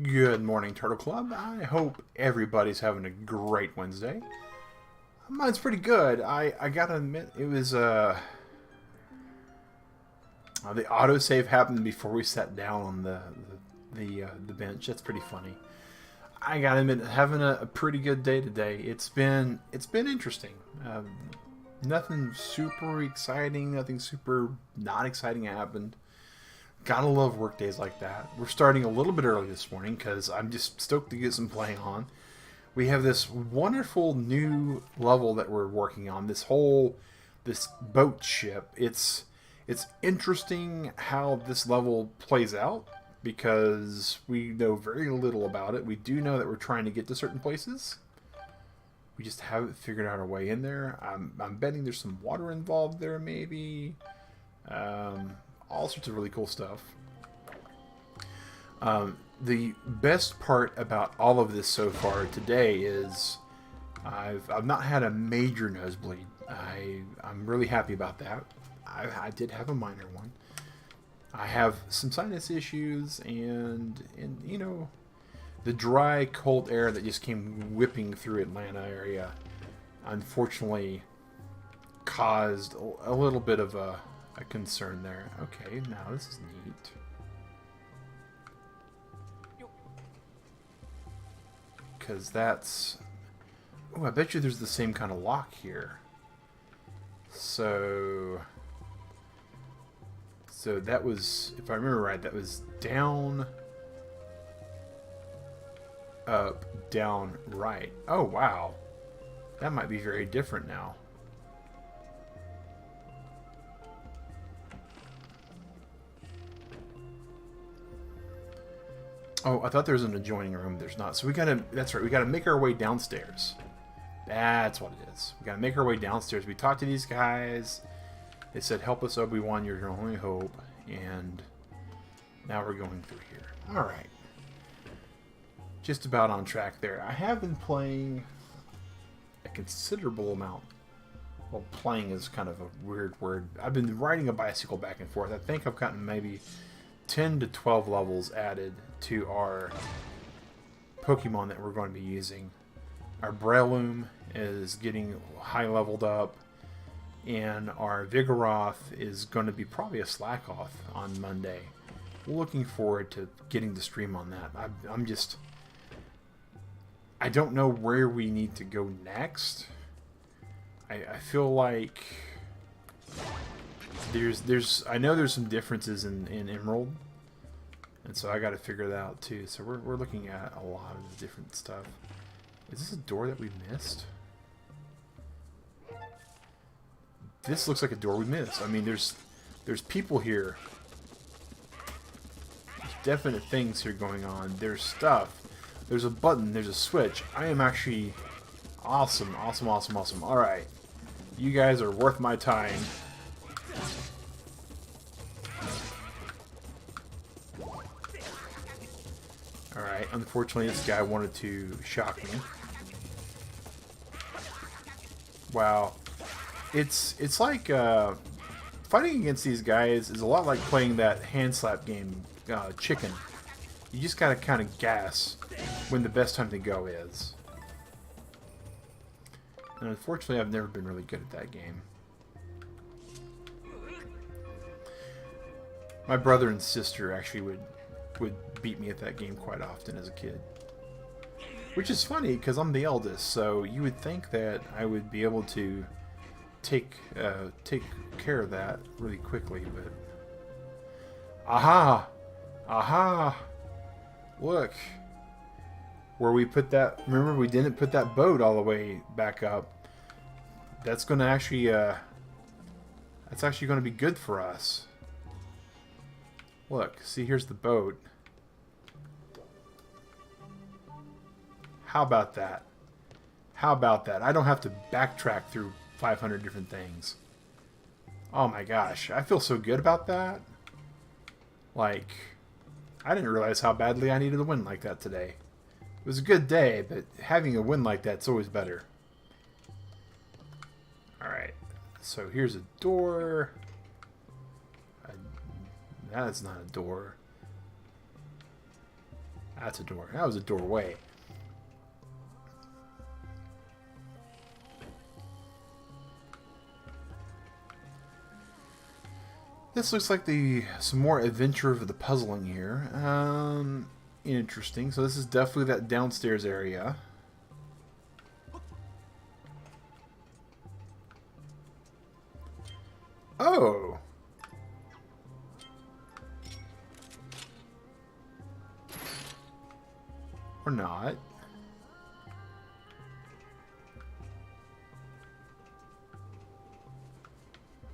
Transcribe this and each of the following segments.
Good morning, Turtle Club. I hope everybody's having a great Wednesday. Mine's pretty good. I gotta admit, it was the autosave happened before we sat down on the bench. That's pretty funny. I gotta admit, having a pretty good day today. It's been interesting. Nothing super exciting. Nothing super not exciting happened. Gotta love work days like that. We're starting a little bit early this morning because I'm just stoked to get some playing on. We have this wonderful new level that we're working on. This boat ship. It's interesting how this level plays out because we know very little about it. We do know that we're trying to get to certain places. We just haven't figured out our way in there. I'm betting there's some water involved there, maybe. All sorts of really cool stuff. The best part about all of this so far today is I've not had a major nosebleed. I'm really happy about that. I did have a minor one. I have some sinus issues and you know, the dry, cold air that just came whipping through Atlanta area unfortunately caused a little bit of a concern there. Okay, now this is neat. Because that's... Oh, I bet you there's the same kind of lock here. So that was, if I remember right, that was down, up, down, right. Oh, wow. That might be very different now. Oh, I thought there was an adjoining room. There's not. So we gotta, that's right, we gotta make our way downstairs. That's what it is. We gotta make our way downstairs. We talked to these guys. They said, help us, Obi-Wan, you're your only hope. And now we're going through here. Alright. Just about on track there. I have been playing a considerable amount. Well, playing is kind of a weird word. I've been riding a bicycle back and forth. I think I've gotten maybe 10 to 12 levels added to our Pokemon that we're going to be using. Our Breloom is getting high leveled up, and our Vigoroth is going to be probably a slack off on Monday. Looking forward to getting the stream on that. I don't know where we need to go next. I feel like I know there's some differences in Emerald, and so I got to figure that out too. So we're looking at a lot of different stuff. Is this a door that we missed? This looks like a door we missed. I mean, there's people here. There's definite things here going on. There's stuff. There's a button. There's a switch. I am actually awesome, awesome, awesome, awesome. All right, you guys are worth my time. Alright, unfortunately this guy wanted to shock me. Wow. It's like, fighting against these guys is a lot like playing that hand slap game, Chicken. You just gotta kind of gas when the best time to go is. And unfortunately I've never been really good at that game. My brother and sister actually would beat me at that game quite often as a kid. Which is funny, because I'm the eldest, so you would think that I would be able to take care of that really quickly, but... Aha! Aha! Look! Where we put that... Remember, we didn't put that boat all the way back up. That's going to actually... that's actually going to be good for us. Look, see, here's the boat. How about that? How about that? I don't have to backtrack through 500 different things. Oh my gosh, I feel so good about that. Like, I didn't realize how badly I needed a win like that today. It was a good day, but having a win like that's always better. Alright, so here's a door. That is not a door. That's a door. That was a doorway. This looks like some more adventure of the puzzling here. Interesting. So this is definitely that downstairs area. Oh! Or not.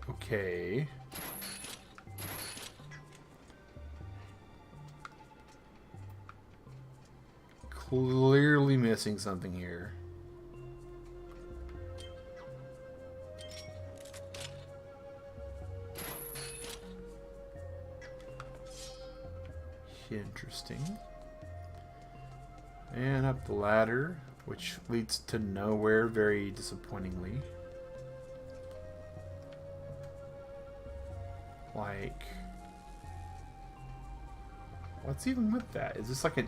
Okay. Clearly missing something here. Interesting. And up the ladder, which leads to nowhere, very disappointingly. Like, what's even with that? Is this like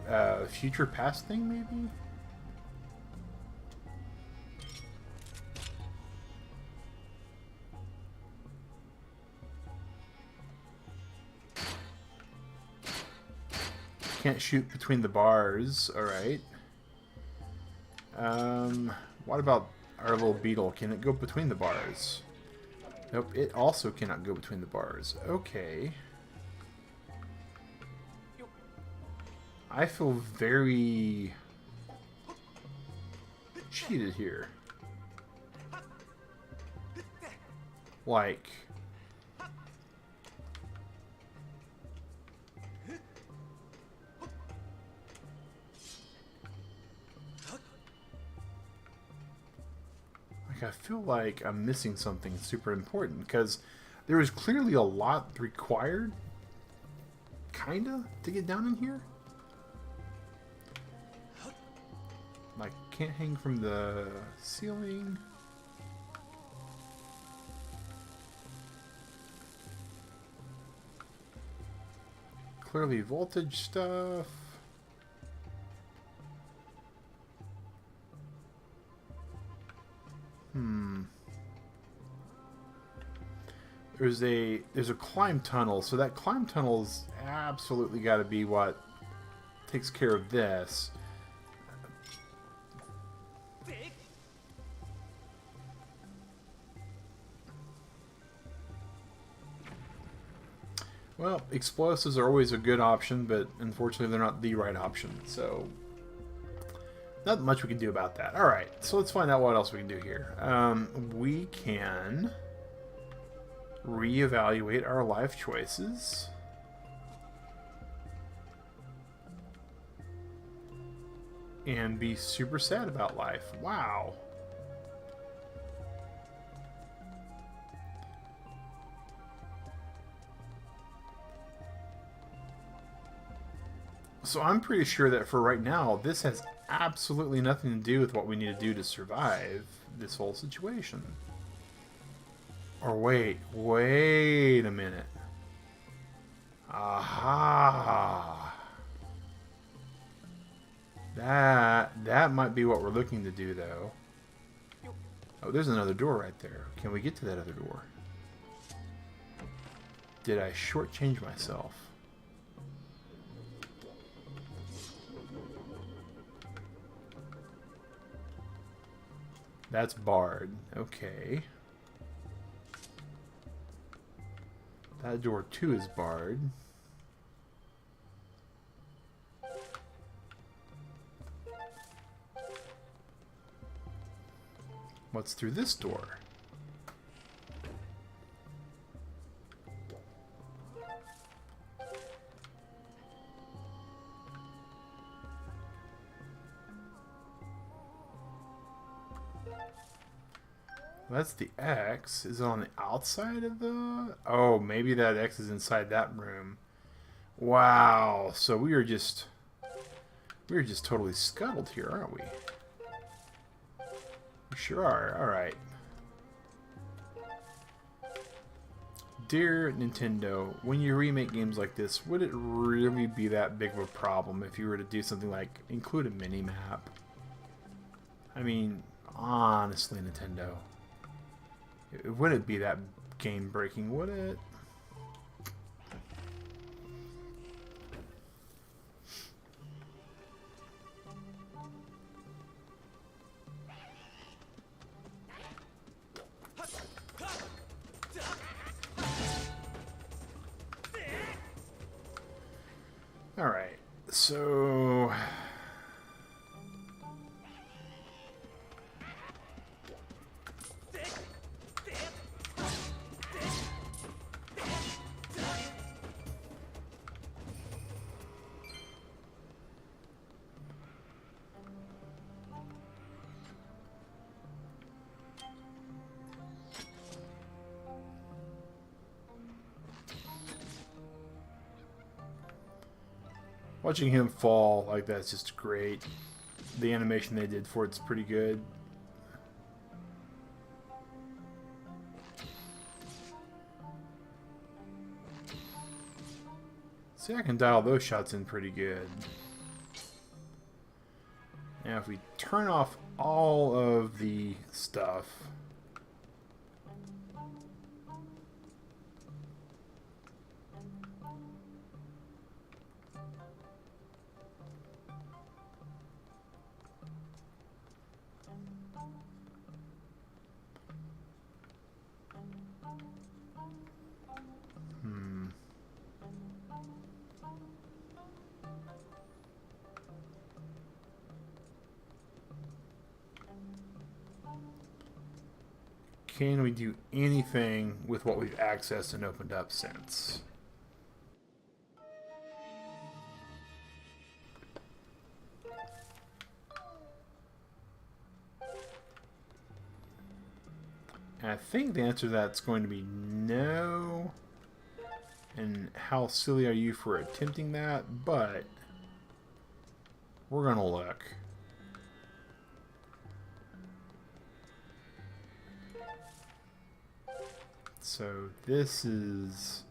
a future past thing, maybe? Can't shoot between the bars. Alright. What about our little beetle? Can it go between the bars? Nope, it also cannot go between the bars. Okay. I feel very cheated here. Like, I feel like I'm missing something super important, because there is clearly a lot required, kinda, to get down in here. Like, can't hang from the ceiling. Clearly voltage stuff. There's a climb tunnel, so that climb tunnel's absolutely got to be what takes care of this. Well, explosives are always a good option, but unfortunately they're not the right option, so not much we can do about that. Alright, so let's find out what else we can do here. We can reevaluate our life choices. And be super sad about life. Wow. So I'm pretty sure that for right now, this has absolutely nothing to do with what we need to do to survive this whole situation. Or wait a minute. Aha. That might be what we're looking to do, though. Oh, there's another door right there. Can we get to that other door? Did I shortchange myself? That's barred. Okay. That door too is barred. What's through this door? That's the X. Is it on the outside of the... Oh, maybe that X is inside that room. Wow. So we are just totally scuttled here, aren't we? We sure are. Alright. dear Nintendo, when you remake games like this, would it really be that big of a problem if you were to do something like include a mini-map? I mean, honestly, Nintendo, would it be that game-breaking, would it? Alright, so... watching him fall like that's just great. The animation they did for it's pretty good. See, I can dial those shots in pretty good. Now if we turn off all of the stuff, can we do anything with what we've accessed and opened up since? And I think the answer to that's going to be no. And how silly are you for attempting that? But we're going to look. So this is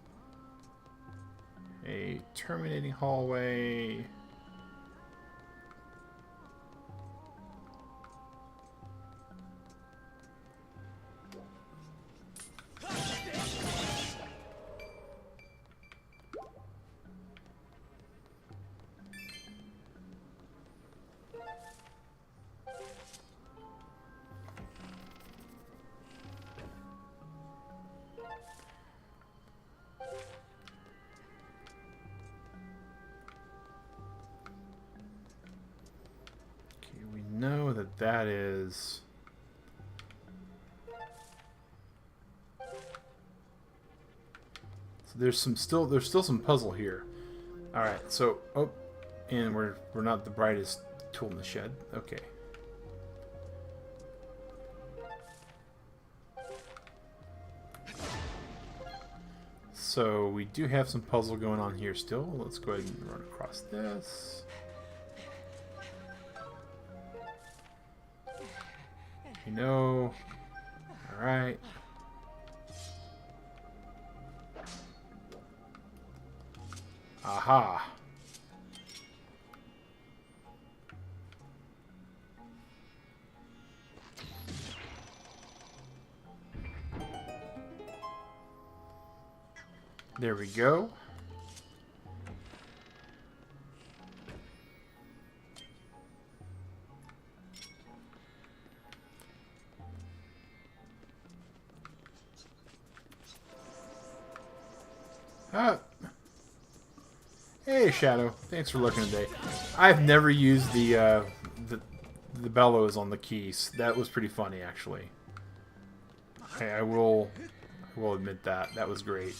a terminating hallway. Know that that is so there's still some puzzle here. All right, so and we're not the brightest tool in the shed. Okay. So we do have some puzzle going on here still. Let's go ahead and run across this. You know, all right. Aha. There we go. Hey Shadow, thanks for looking today. I've never used the bellows on the keys. That was pretty funny, actually. Okay, I will admit that. That was great.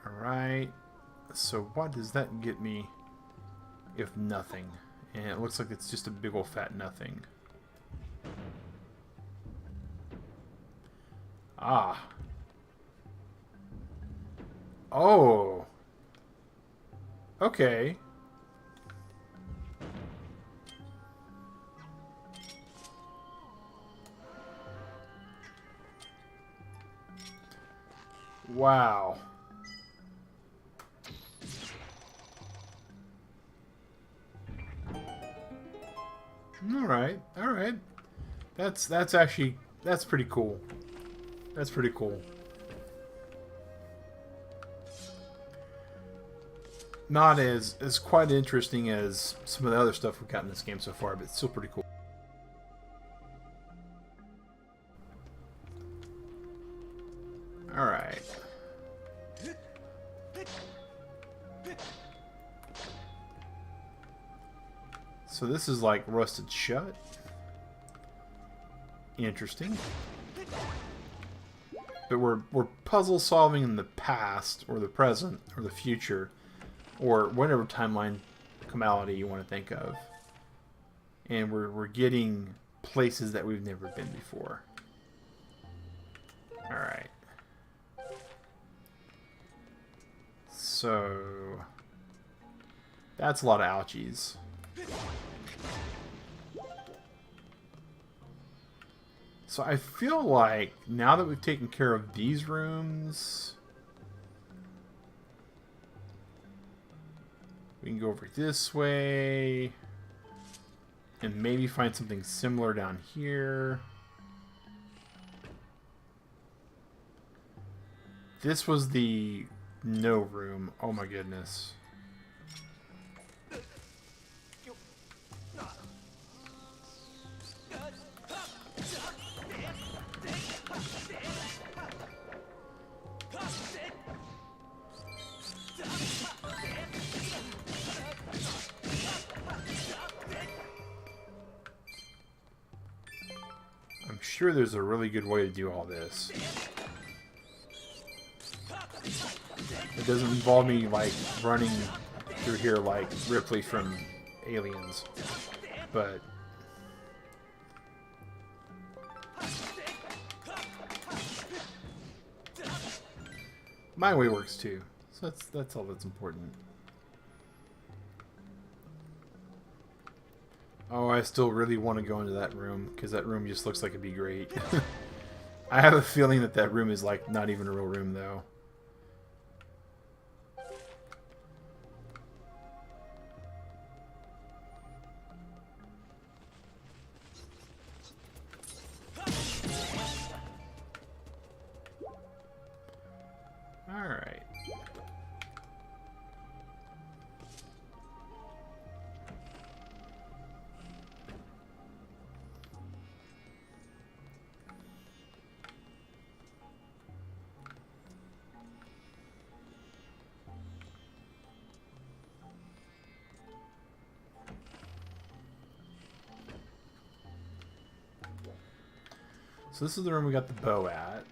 Alright, so what does that get me if nothing? And it looks like it's just a big old fat nothing. Ah, Oh. Okay. Wow. All right. All right. That's actually pretty cool. That's pretty cool. Not as quite interesting as some of the other stuff we've got in this game so far, but it's still pretty cool. All right. So this is like rusted shut. Interesting. But we're puzzle solving in the past, or the present, or the future, or whatever timeline calamity you want to think of. And we're getting places that we've never been before. Alright. So that's a lot of ouchies. So I feel like now that we've taken care of these rooms, we can go over this way and maybe find something similar down here. This was the no room. Oh my goodness. I'm sure there's a really good way to do all this. It doesn't involve me like running through here like Ripley from Aliens, but my way works too. So that's all that's important. Oh, I still really want to go into that room, because that room just looks like it'd be great. I have a feeling that that room is like not even a real room though. Alright. So this is the room we got the bow at.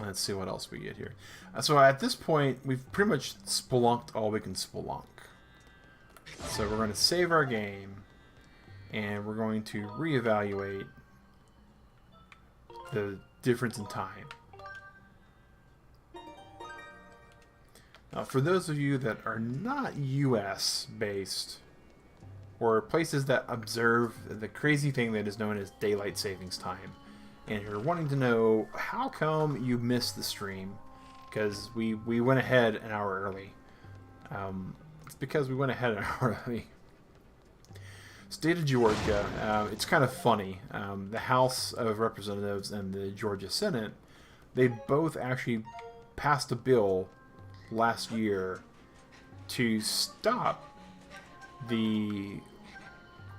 Let's see what else we get here. So at this point, we've pretty much spelunked all we can spelunk. So we're going to save our game, and we're going to reevaluate the difference in time. Now, for those of you that are not US based, or places that observe the crazy thing that is known as daylight savings time, and you're wanting to know how come you missed the stream, because we went ahead an hour early. It's because we went ahead an hour early. State of Georgia, it's kind of funny. The House of Representatives and the Georgia Senate, they both actually passed a bill last year to stop the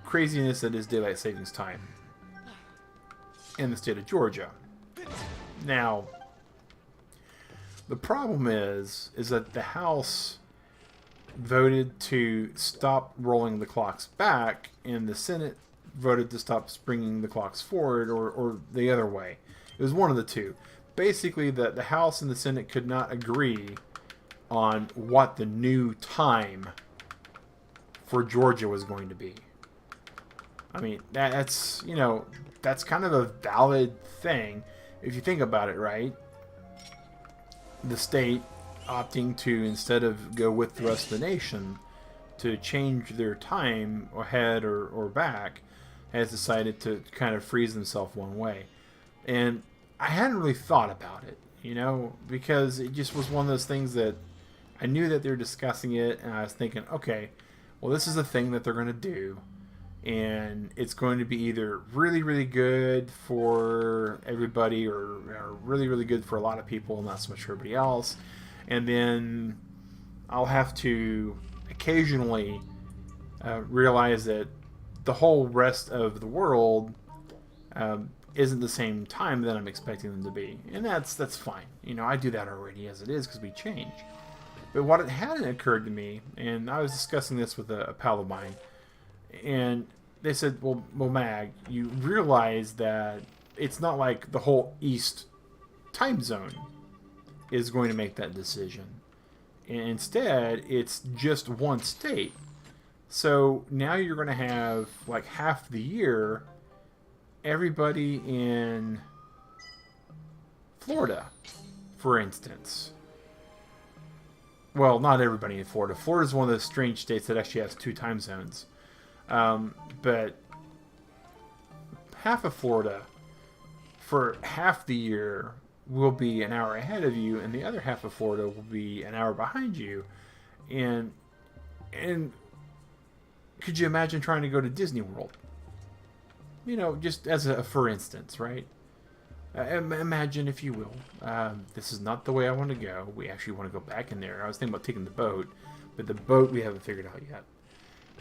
craziness that is daylight savings time in the state of Georgia. Now, the problem is that the House voted to stop rolling the clocks back, and the Senate voted to stop bringing the clocks forward, or the other way. It was one of the two. Basically, the House and the Senate could not agree on what the new time for Georgia was going to be. I mean, that's, you know, that's kind of a valid thing if you think about it, right? The state opting to, instead of go with the rest of the nation, to change their time ahead or back, has decided to kind of freeze themselves one way. And I hadn't really thought about it, you know, because it just was one of those things that I knew that they were discussing it, and I was thinking, okay, well, this is a thing that they're going to do, and it's going to be either really, really good for everybody, or really, really good for a lot of people, not so much for everybody else. And then I'll have to occasionally realize that the whole rest of the world isn't the same time that I'm expecting them to be. And that's fine. You know, I do that already as it is because we change. But what it hadn't occurred to me, and I was discussing this with a pal of mine, and they said, well, Mag, you realize that it's not like the whole East time zone is going to make that decision. And instead, it's just one state. So now you're going to have like half the year everybody in Florida, for instance. Well, not everybody in Florida. Florida is one of those strange states that actually has 2 time zones. But half of Florida, for half the year, will be an hour ahead of you, and the other half of Florida will be an hour behind you. And could you imagine trying to go to Disney World? You know, just as a for instance, right? Imagine, if you will, this is not the way I want to go. We actually want to go back in there. I was thinking about taking the boat, but the boat we haven't figured out yet.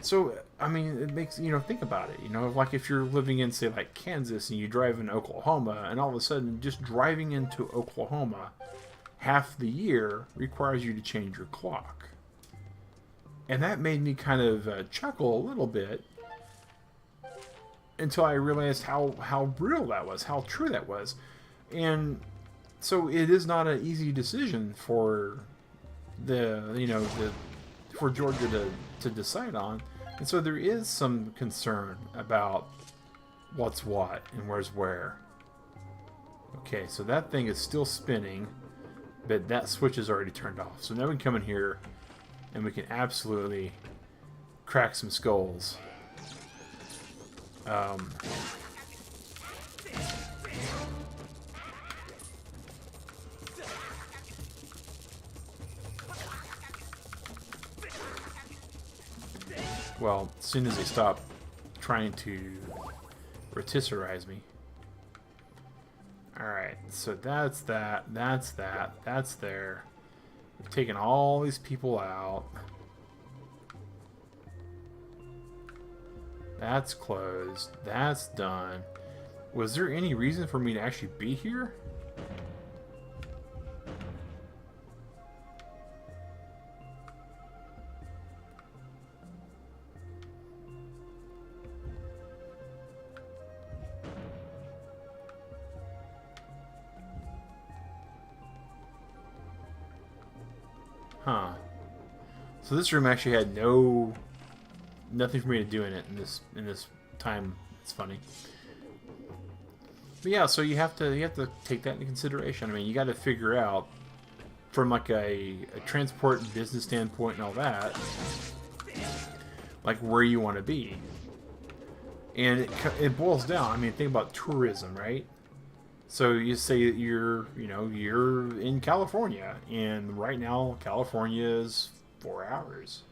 So, I mean, it makes, you know, think about it. You know, like if you're living in, say, like Kansas, and you drive in Oklahoma, and all of a sudden just driving into Oklahoma half the year requires you to change your clock. And that made me kind of chuckle a little bit until I realized how real that was, how true that was. And so it is not an easy decision for for Georgia to decide on. And so there is some concern about what's what and where's where. Okay, so that thing is still spinning, but that switch is already turned off. So now we can come in here and we can absolutely crack some skulls. Well, as soon as they stop trying to rotisserize me. Alright, so that's that's there. We've taken all these people out. That's closed. That's done. Was there any reason for me to actually be here? Huh. So this room actually had nothing for me to do in it in this time. It's funny. But yeah, so you have to take that into consideration. I mean, you got to figure out from like a transport and business standpoint and all that, like where you want to be. And it boils down. I mean, think about tourism, right? So you say that you're in California, and right now California is 4 hours,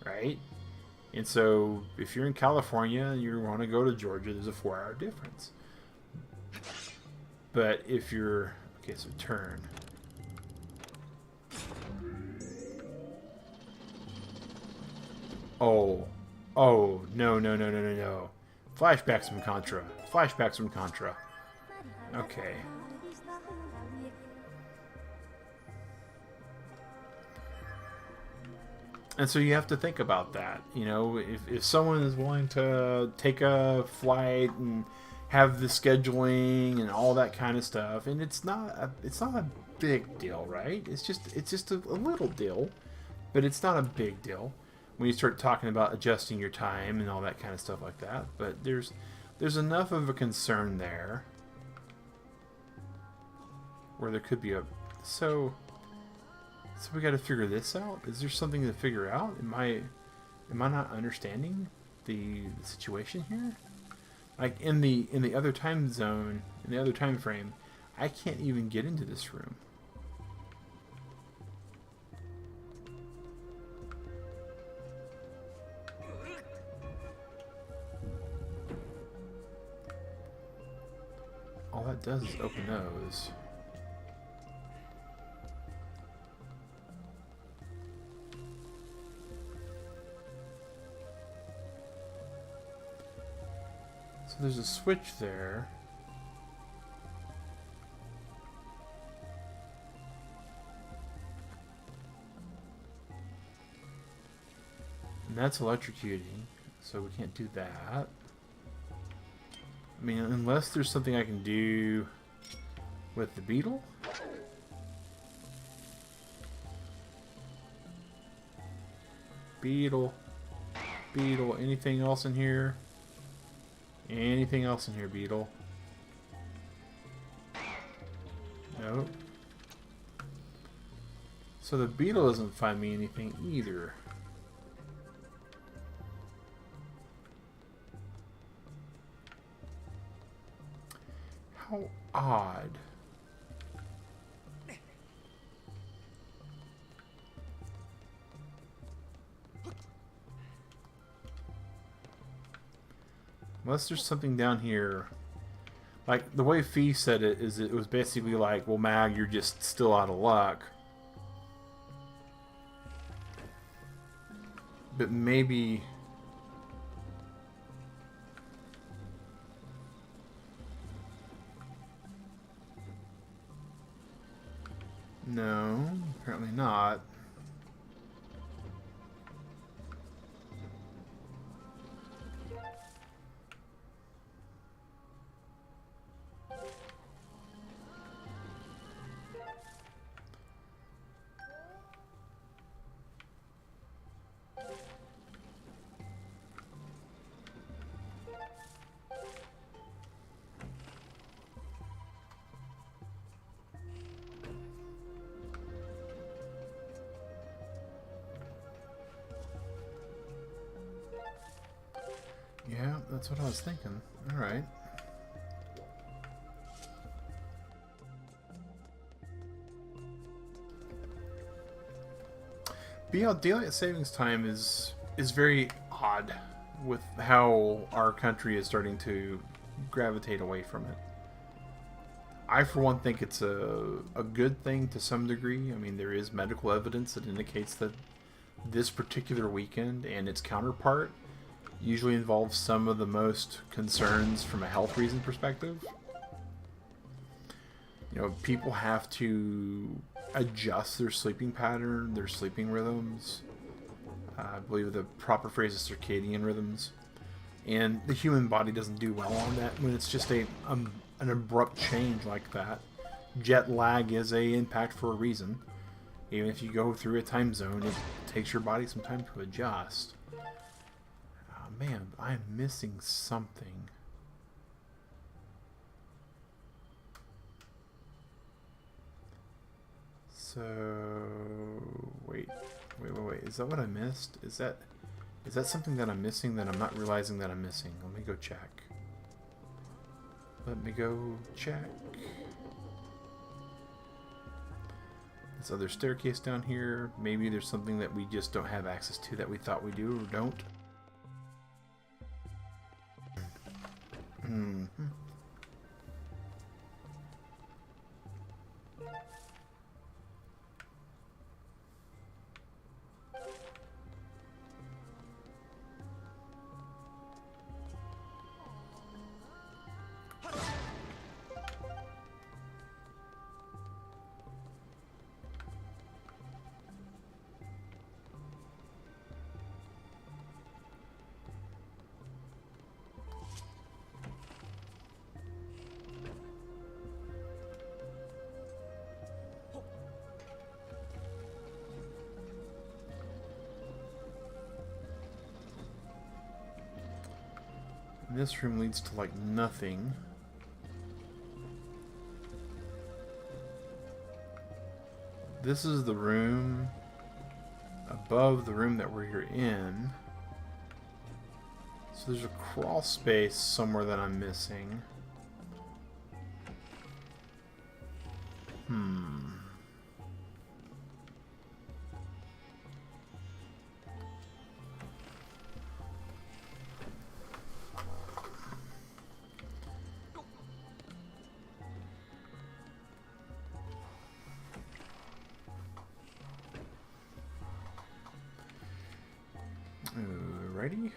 right? And so if you're in California and you want to go to Georgia, there's a 4-hour difference. But if you're okay, so turn. Oh, no. Flashbacks from Contra. Flashbacks from Contra. Okay. And so you have to think about that. You know, if someone is willing to take a flight and have the scheduling and all that kind of stuff, and it's not a big deal, right? It's just a little deal, but it's not a big deal when you start talking about adjusting your time and all that kind of stuff like that. But there's enough of a concern there where there could be a so we got to figure this out. Is there something to figure out? Am I not understanding the situation here? Like in the other time zone, in the other time frame, I can't even get into this room. All that does is open those. So there's a switch there. And that's electrocuting, so we can't do that. I mean, unless there's something I can do with the beetle. Beetle. Beetle. Anything else in here? Anything else in here, beetle? Nope. So the beetle doesn't find me anything either. How odd. Unless there's something down here. Like, the way Fee said it is it was basically like, well, Mag, you're just still out of luck. But maybe... No, apparently not. Yeah, that's what I was thinking. Alright. But yeah, daylight savings time is very odd with how our country is starting to gravitate away from it. I, for one, think it's a good thing to some degree. I mean, there is medical evidence that indicates that this particular weekend and its counterpart usually involves some of the most concerns from a health reason perspective. You know, people have to adjust their sleeping pattern, their sleeping rhythms. I believe the proper phrase is circadian rhythms. And the human body doesn't do well on that when it's just an abrupt change like that. Jet lag is a impact for a reason. Even if you go through a time zone, it takes your body some time to adjust. Man, I'm missing something. So wait. Is that what I missed? Is that something that I'm missing that I'm not realizing that I'm missing? Let me go check. Let me go check. This other staircase down here. Maybe there's something that we just don't have access to that we thought we do or don't. Mm-hmm. And this room leads to like nothing. This is the room above the room that we're in. So there's a crawl space somewhere that I'm missing. Alrighty.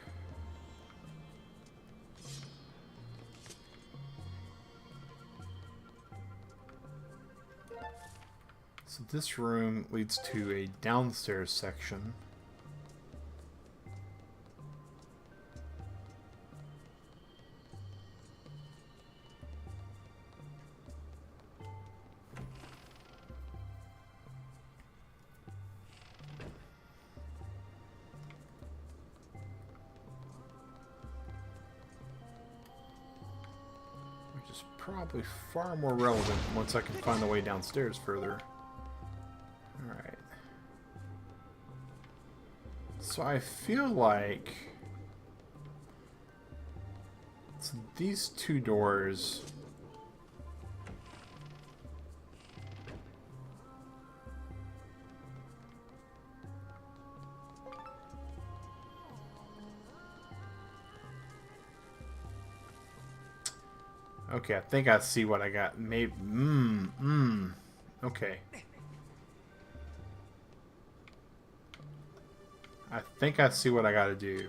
So this room leads to a downstairs section. Which is probably far more relevant once I can find the way downstairs further. Alright. So I feel like these two doors okay, I think I see what I got. Maybe okay. I think I see what I gotta do.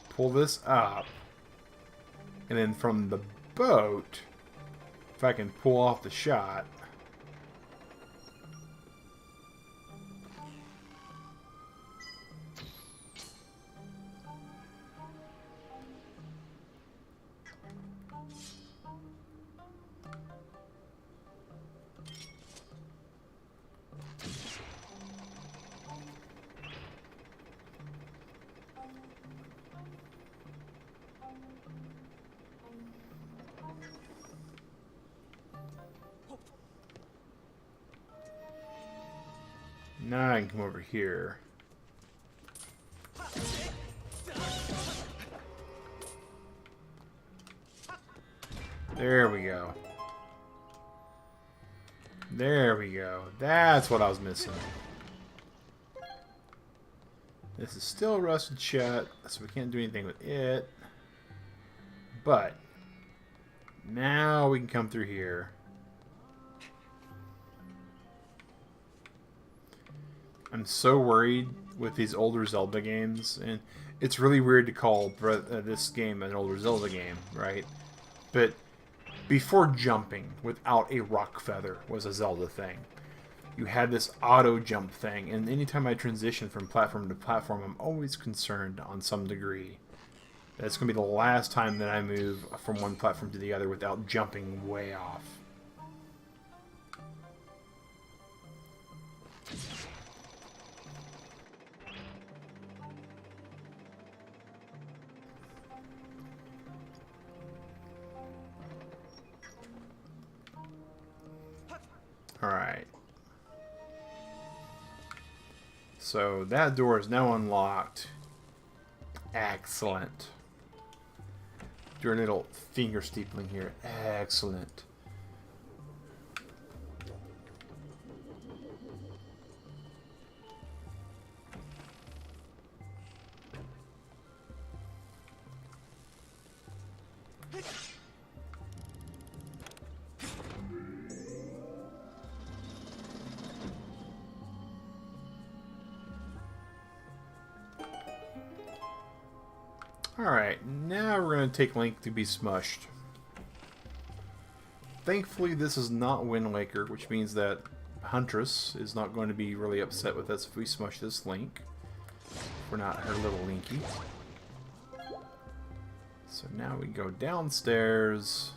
Pull this up. And then from the boat, if I can pull off the shot. Now I can come over here. There we go. There we go. That's what I was missing. This is still rusted shut, so we can't do anything with it. But now we can come through here. I'm so worried with these older Zelda games, and it's really weird to call this game an older Zelda game, right? But before jumping without a rock feather was a Zelda thing. You had this auto jump thing, and anytime I transition from platform to platform, I'm always concerned on some degree that it's going to be the last time that I move from one platform to the other without jumping way off. Alright. So that door is now unlocked. Excellent. Do a little finger steepling here. Excellent. Alright, now we're going to take Link to be smushed. Thankfully, this is not Wind Waker, which means that Huntress is not going to be really upset with us if we smush this Link. We're not her little Linky. So now we go downstairs.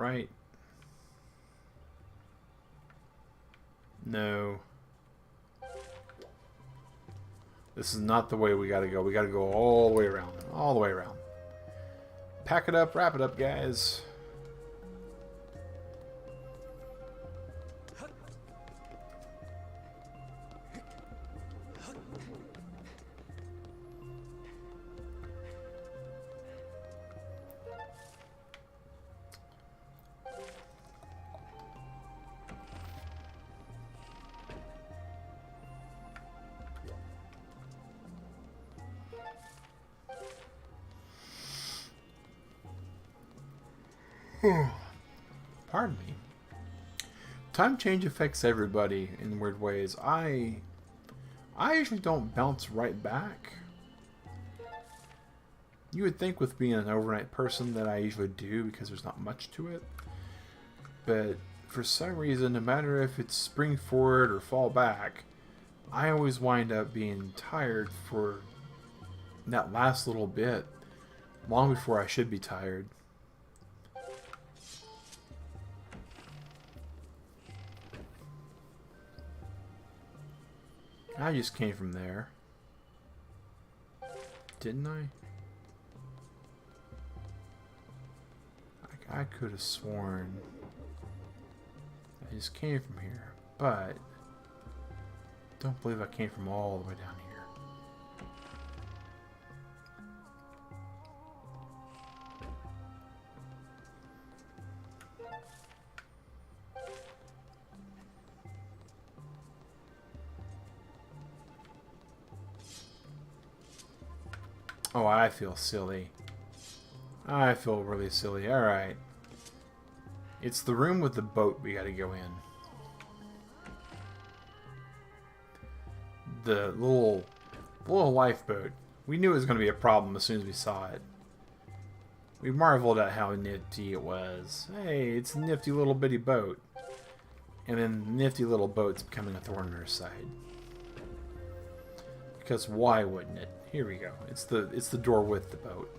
right? No. This is not the way we gotta go. We gotta go all the way around. All the way around. Pack it up, wrap it up, guys. Pardon me. Time change affects everybody in weird ways. I usually don't bounce right back. You would think with being an overnight person that I usually do because there's not much to it. But for some reason, no matter if it's spring forward or fall back, I always wind up being tired for that last little bit, long before I should be tired. I just came from there. Didn't I? I could have sworn I just came from here, but don't believe I came from all the way down here. Oh, I feel silly. I feel really silly. Alright. It's the room with the boat we gotta go in. The little lifeboat. We knew it was gonna be a problem as soon as we saw it. We marveled at how nifty it was. Hey, it's a nifty little bitty boat. And then the nifty little boat's becoming a thorn in our side. Because why wouldn't it? Here we go. It's the door with the boat.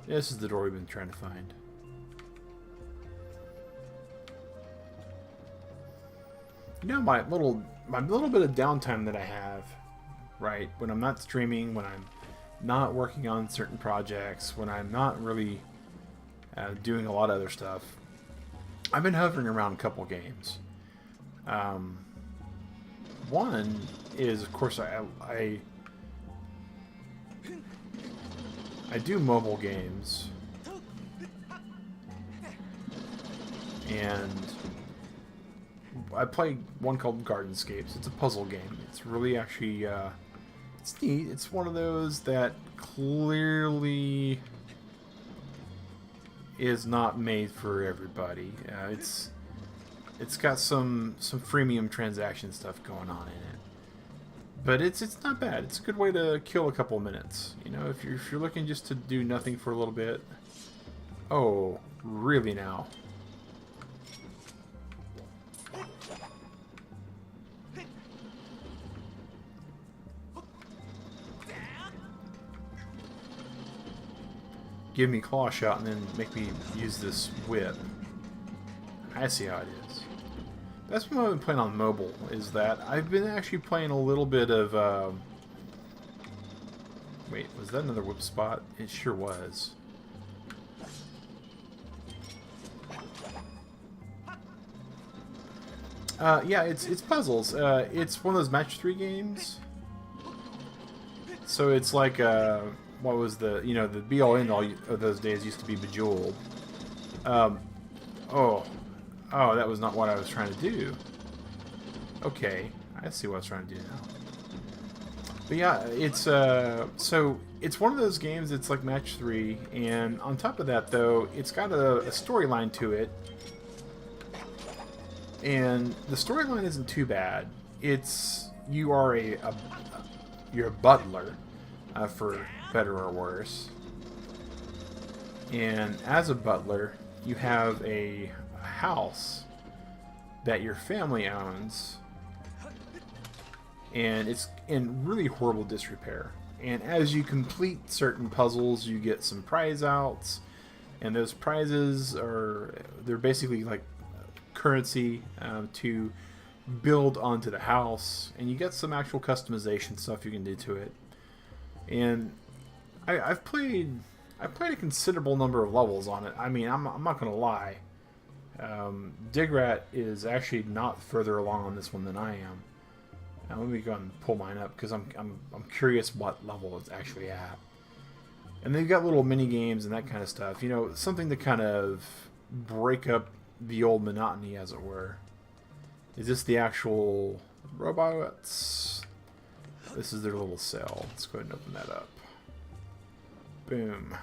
This is the door we've been trying to find. You know, my little bit of downtime that I have, right? When I'm not streaming, when I'm not working on certain projects, when I'm not really doing a lot of other stuff, I've been hovering around a couple games. One is, of course, I do mobile games, and I play one called Gardenscapes. It's a puzzle game. It's really actually it's neat. It's one of those that clearly is not made for everybody. It's got some freemium transaction stuff going on in it, but it's not bad. It's a good way to kill a couple of minutes. You know, if you're looking just to do nothing for a little bit. Oh, really now? Give me claw shot and then make me use this whip. I see how it is. That's what I've been playing on mobile, is that I've been actually playing a little bit of wait, was that another whip spot? It sure was. Yeah, it's puzzles. It's one of those match 3 games. So it's like what was the, you know, the be-all end-all of those days used to be Bejeweled. Oh, that was not what I was trying to do. Okay, I see what I was trying to do now. But yeah, it's so it's one of those games. It's like match 3, and on top of that, though, it's got a storyline to it, and the storyline isn't too bad. It's you're a butler, for better or worse. And as a butler, you have a house that your family owns. and it's in really horrible disrepair. And as you complete certain puzzles, you get some prize outs, and those prizes they're basically like currency to build onto the house, and you get some actual customization stuff you can do to it. And I've played a considerable number of levels on it. I mean, I'm not gonna lie. Digrat is actually not further along on this one than I am. Now, let me go and pull mine up because I'm curious what level it's actually at. And they've got little mini games and that kind of stuff. You know, something to kind of break up the old monotony, as it were. Is this the actual robots? This is their little cell. Let's go ahead and open that up. Boom.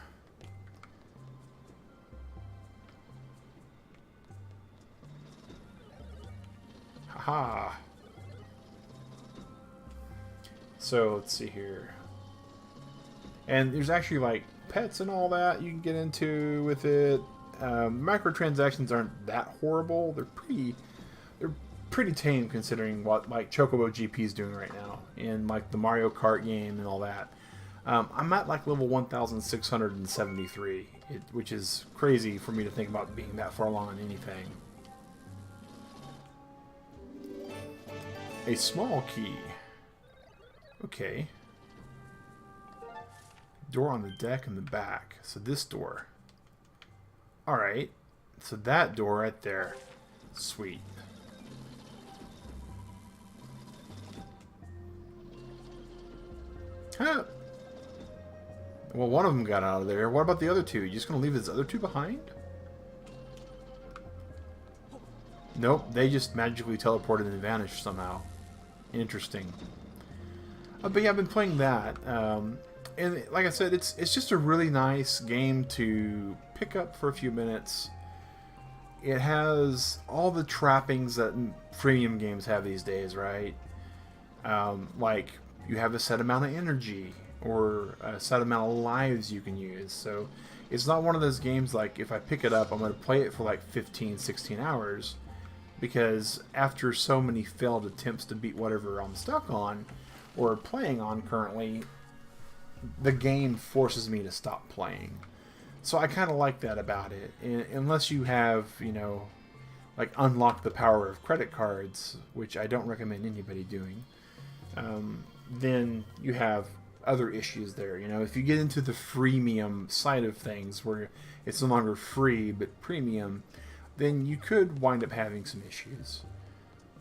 Haha. So let's see here. And there's actually like pets and all that you can get into with it. Microtransactions aren't that horrible. They're pretty tame considering what like Chocobo GP is doing right now in like the Mario Kart game and all that. I'm at like level 1,673, which is crazy for me to think about being that far along on anything. A small key. Okay. Door on the deck in the back. So this door. Alright. So that door right there. Sweet. Huh. Well, one of them got out of there. What about the other two? You just gonna leave those other two behind? Nope, they just magically teleported and vanished somehow. Interesting. But yeah, I've been playing that. And like I said, it's just a really nice game to pick up for a few minutes. It has all the trappings that freemium games have these days, right? Like, you have a set amount of energy or a set amount of lives you can use. So it's not one of those games like if I pick it up, I'm going to play it for like 15, 16 hours. Because after so many failed attempts to beat whatever I'm stuck on or playing on currently, the game forces me to stop playing. So I kind of like that about it. Unless you have, you know, like unlock the power of credit cards, which I don't recommend anybody doing, then you have other issues there. You know, if you get into the freemium side of things where it's no longer free but premium, then you could wind up having some issues.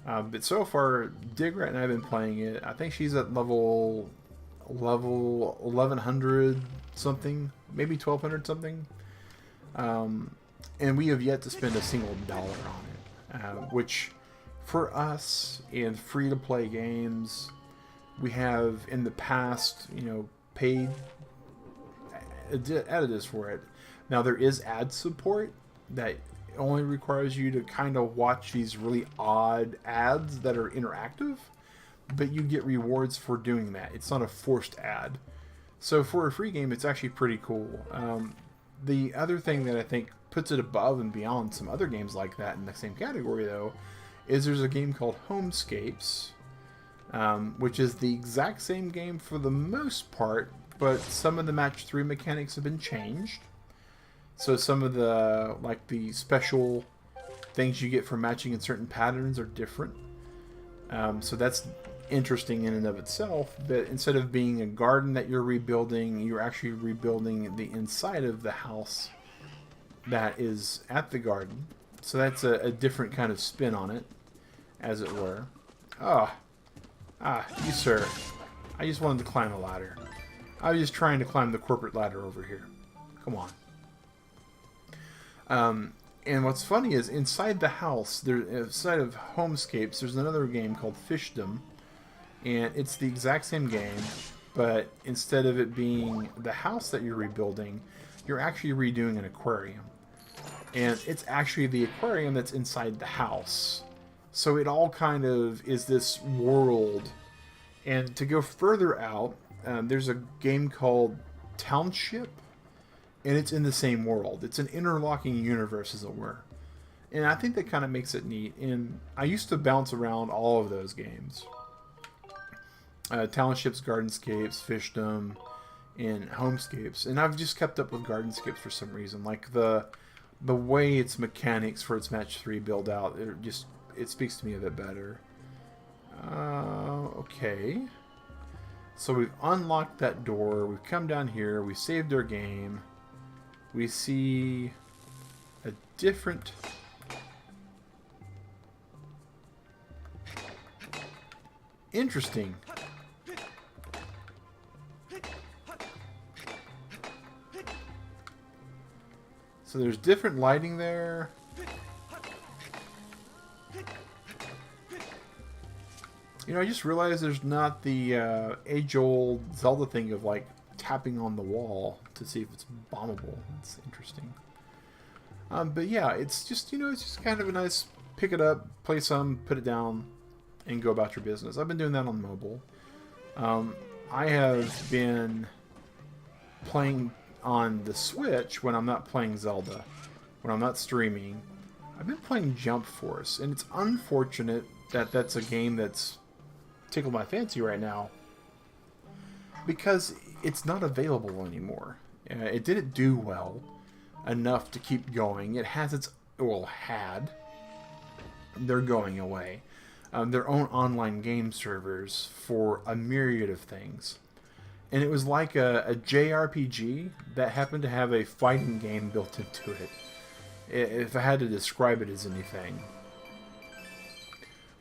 But so far, Digrat and I have been playing it. I think she's at level 1100 something, maybe 1200 something. And we have yet to spend a single dollar on it. Which, for us, in free-to-play games, we have in the past, you know, paid additives for it. Now, there is ad support that only requires you to kind of watch these really odd ads that are interactive, but you get rewards for doing that. It's not a forced ad. So for a free game, it's actually pretty cool. The other thing that I think puts it above and beyond some other games like that in the same category, though, is there's a game called Homescapes, which is the exact same game for the most part, but some of the match 3 mechanics have been changed. So some of the, like, the special things you get for matching in certain patterns are different. So that's interesting in and of itself, that instead of being a garden that you're rebuilding, you're actually rebuilding the inside of the house that is at the garden. So that's a different kind of spin on it, as it were. You sir. I just wanted to climb a ladder. I was just trying to climb the corporate ladder over here. Come on. And what's funny is inside the house, inside of Homescapes, there's another game called Fishdom, and it's the exact same game, but instead of it being the house that you're rebuilding, you're actually redoing an aquarium. And it's actually the aquarium that's inside the house. So it all kind of is this world. And to go further out, there's a game called Township, and it's in the same world. It's an interlocking universe, as it were. And I think that kind of makes it neat. And I used to bounce around all of those games. Townships, Gardenscapes, Fishdom, and Homescapes. And I've just kept up with Gardenscapes for some reason. Like the way its mechanics for its match 3 build out, it speaks to me a bit better. Okay. So we've unlocked that door. We've come down here. We saved our game. We see a different... Interesting. So there's different lighting there. You know, I just realized there's not the age-old Zelda thing of, like, tapping on the wall to see if it's bombable. It's interesting. But yeah, it's just, you know, it's just kind of a nice pick it up, play some, put it down, and go about your business. I've been doing that on mobile. I have been playing on the Switch when I'm not playing Zelda, when I'm not streaming. I've been playing Jump Force, and it's unfortunate that that's a game that's tickled my fancy right now because it's not available anymore. It didn't do well enough to keep going. It has its, well, had. They're going away. Their own online game servers for a myriad of things. And it was like a JRPG that happened to have a fighting game built into it. If I had to describe it as anything.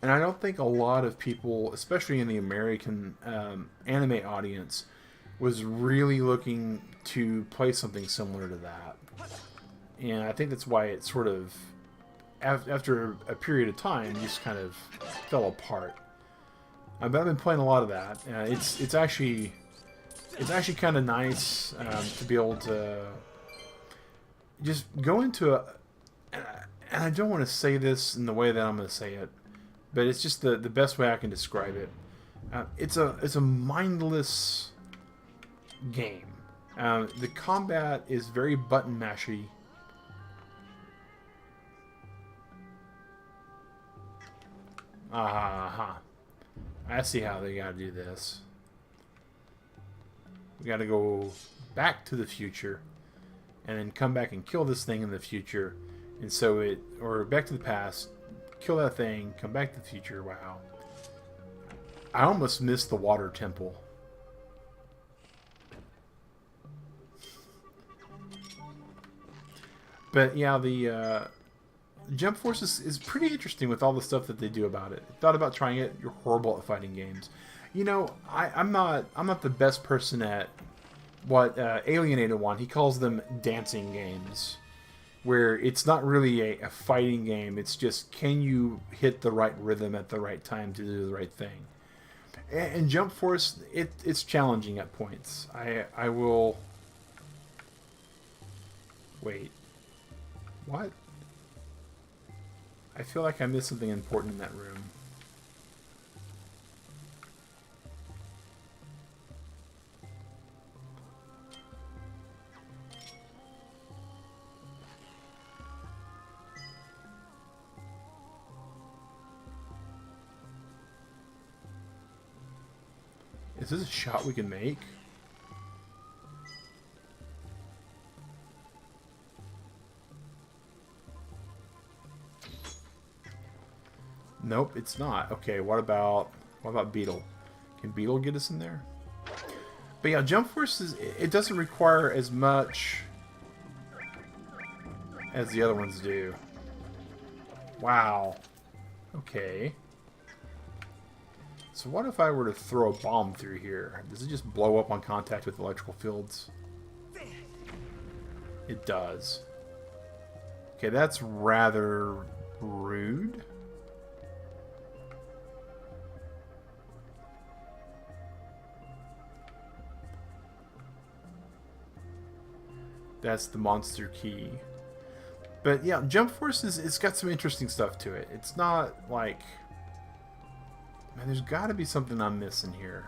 And I don't think a lot of people, especially in the American anime audience, was really looking to play something similar to that. And I think that's why it sort of, after a period of time, just kind of fell apart. But I've been playing a lot of that. It's actually kind of nice to be able to just go into a... And I don't want to say this in the way that I'm going to say it, but it's just the best way I can describe it. It's a mindless game. The combat is very button mashy. I see how they gotta do this. We gotta go back to the future and then come back and kill this thing in the future. And so or back to the past, kill that thing, come back to the future. Wow. I almost missed the water temple. But yeah, the Jump Force is pretty interesting with all the stuff that they do about it. Thought about trying it. You're horrible at fighting games. You know, I'm not the best person at what Alienated One. He calls them dancing games, where it's not really a fighting game. It's just, can you hit the right rhythm at the right time to do the right thing? And Jump Force, it's challenging at points. I will... Wait. What? I feel like I missed something important in that room. Is this a shot we can make? Nope, it's not. Okay, what about Beetle? Can Beetle get us in there? But yeah, Jump Force it doesn't require as much as the other ones do. Wow. Okay. So what if I were to throw a bomb through here? Does it just blow up on contact with electrical fields? It does. Okay, that's rather rude. That's the monster key. But yeah, Jump Force it's got some interesting stuff to it. It's not like... Man, there's got to be something I'm missing here.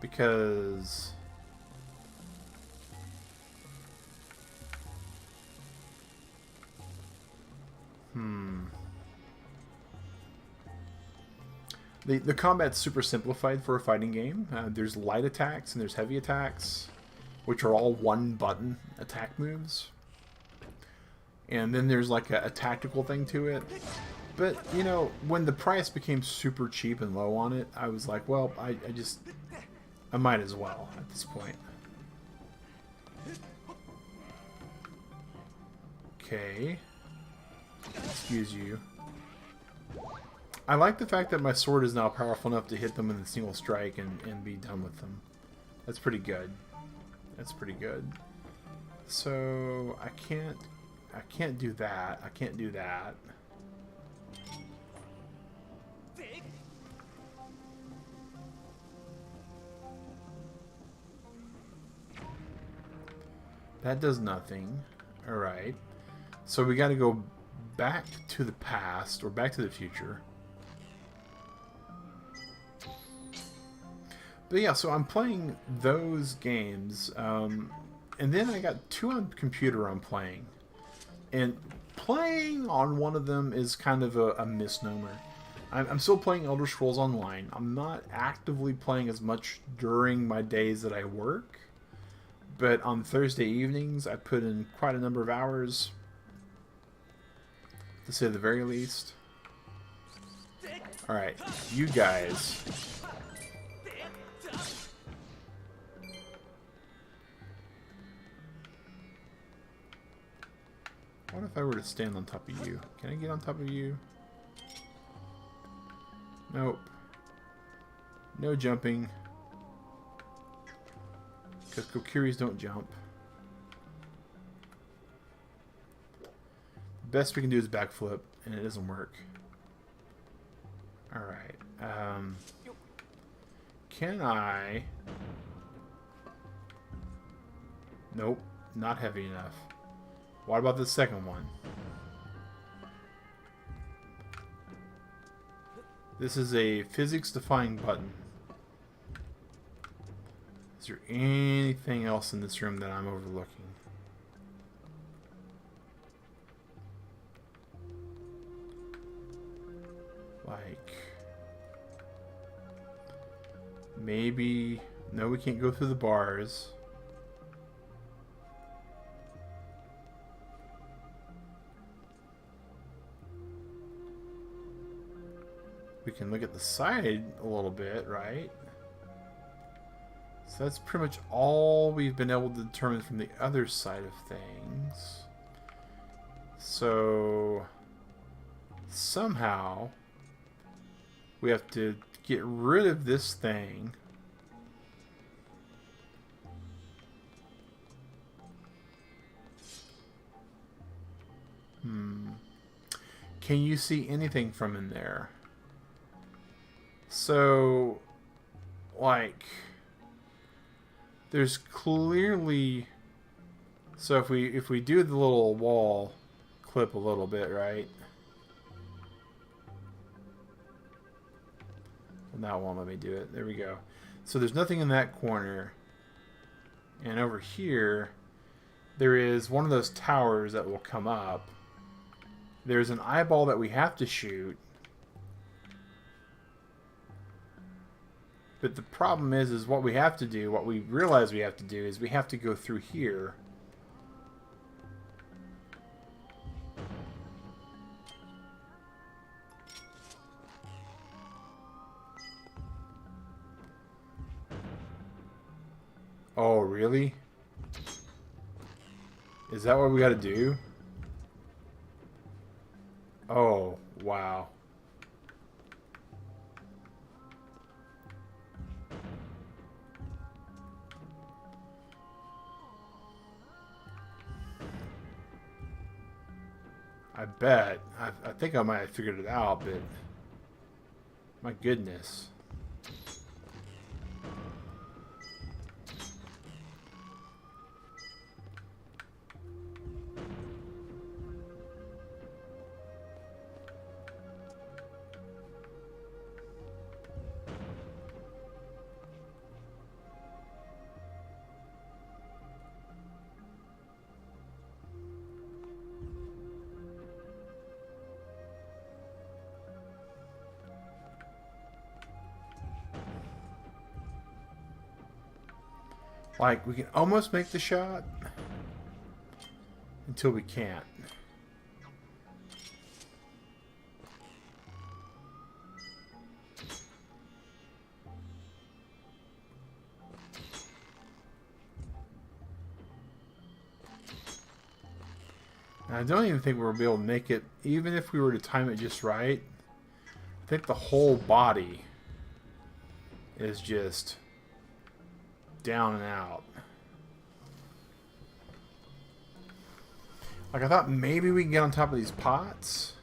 Because... The combat's super simplified for a fighting game. There's light attacks and there's heavy attacks, which are all one button attack moves. And then there's like a tactical thing to it. But, you know, when the price became super cheap and low on it, I was like, well, I might as well at this point. Okay. Excuse you. I like the fact that my sword is now powerful enough to hit them in a single strike and be done with them. That's pretty good. That's pretty good. So I can't do that. I can't do that. That does nothing. Alright. So we gotta go back to the past, or back to the future. But yeah, so I'm playing those games, and then I got 2 on computer I'm playing. And playing on one of them is kind of a misnomer. I'm still playing Elder Scrolls Online. I'm not actively playing as much during my days that I work. But on Thursday evenings, I put in quite a number of hours, to say the very least. Alright, you guys. What if I were to stand on top of you? Can I get on top of you? Nope. No jumping. Because Kokiris don't jump. The best we can do is backflip, and it doesn't work. Alright. Can I... Nope. Not heavy enough. What about the second one? This is a physics-defying button. Is there anything else in this room that I'm overlooking? Like... maybe... No, we can't go through the bars. We can look at the side a little bit, right? So that's pretty much all we've been able to determine from the other side of things. So somehow we have to get rid of this thing. Can you see anything from in there? So, like, there's clearly, so if we do the little wall clip a little bit, right? Well, that won't let me do it. There we go. So there's nothing in that corner. And over here, there is one of those towers that will come up. There's an eyeball that we have to shoot. But the problem is what we have to do, what we realize we have to do, is we have to go through here. Oh, really? Is that what we gotta do? Oh, wow. I bet. I think I might have figured it out, but... my goodness. Like, we can almost make the shot until we can't. I don't even think we'll be able to make it, even if we were to time it just right. I think the whole body is just down and out. Like, I thought maybe we can get on top of these pots.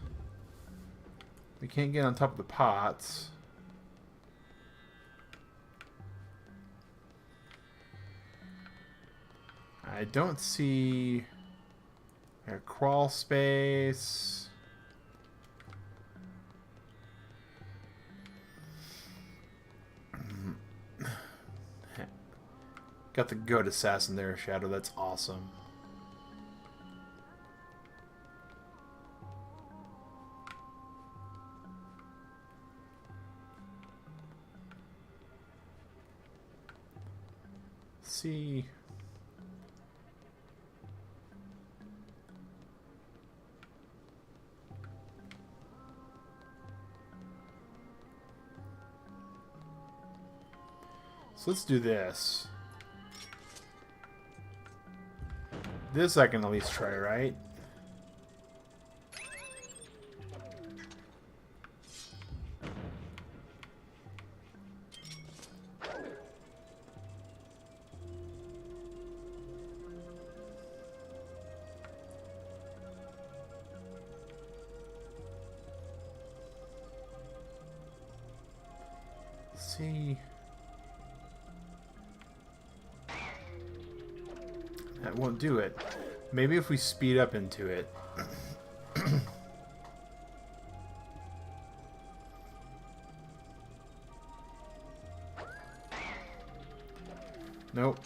We can't get on top of the pots. I don't see a crawl space. Got the goat assassin there, Shadow. That's awesome. See. So let's do this. This I can at least try, right? Let's see. That won't do it. Maybe if we speed up into it. Nope.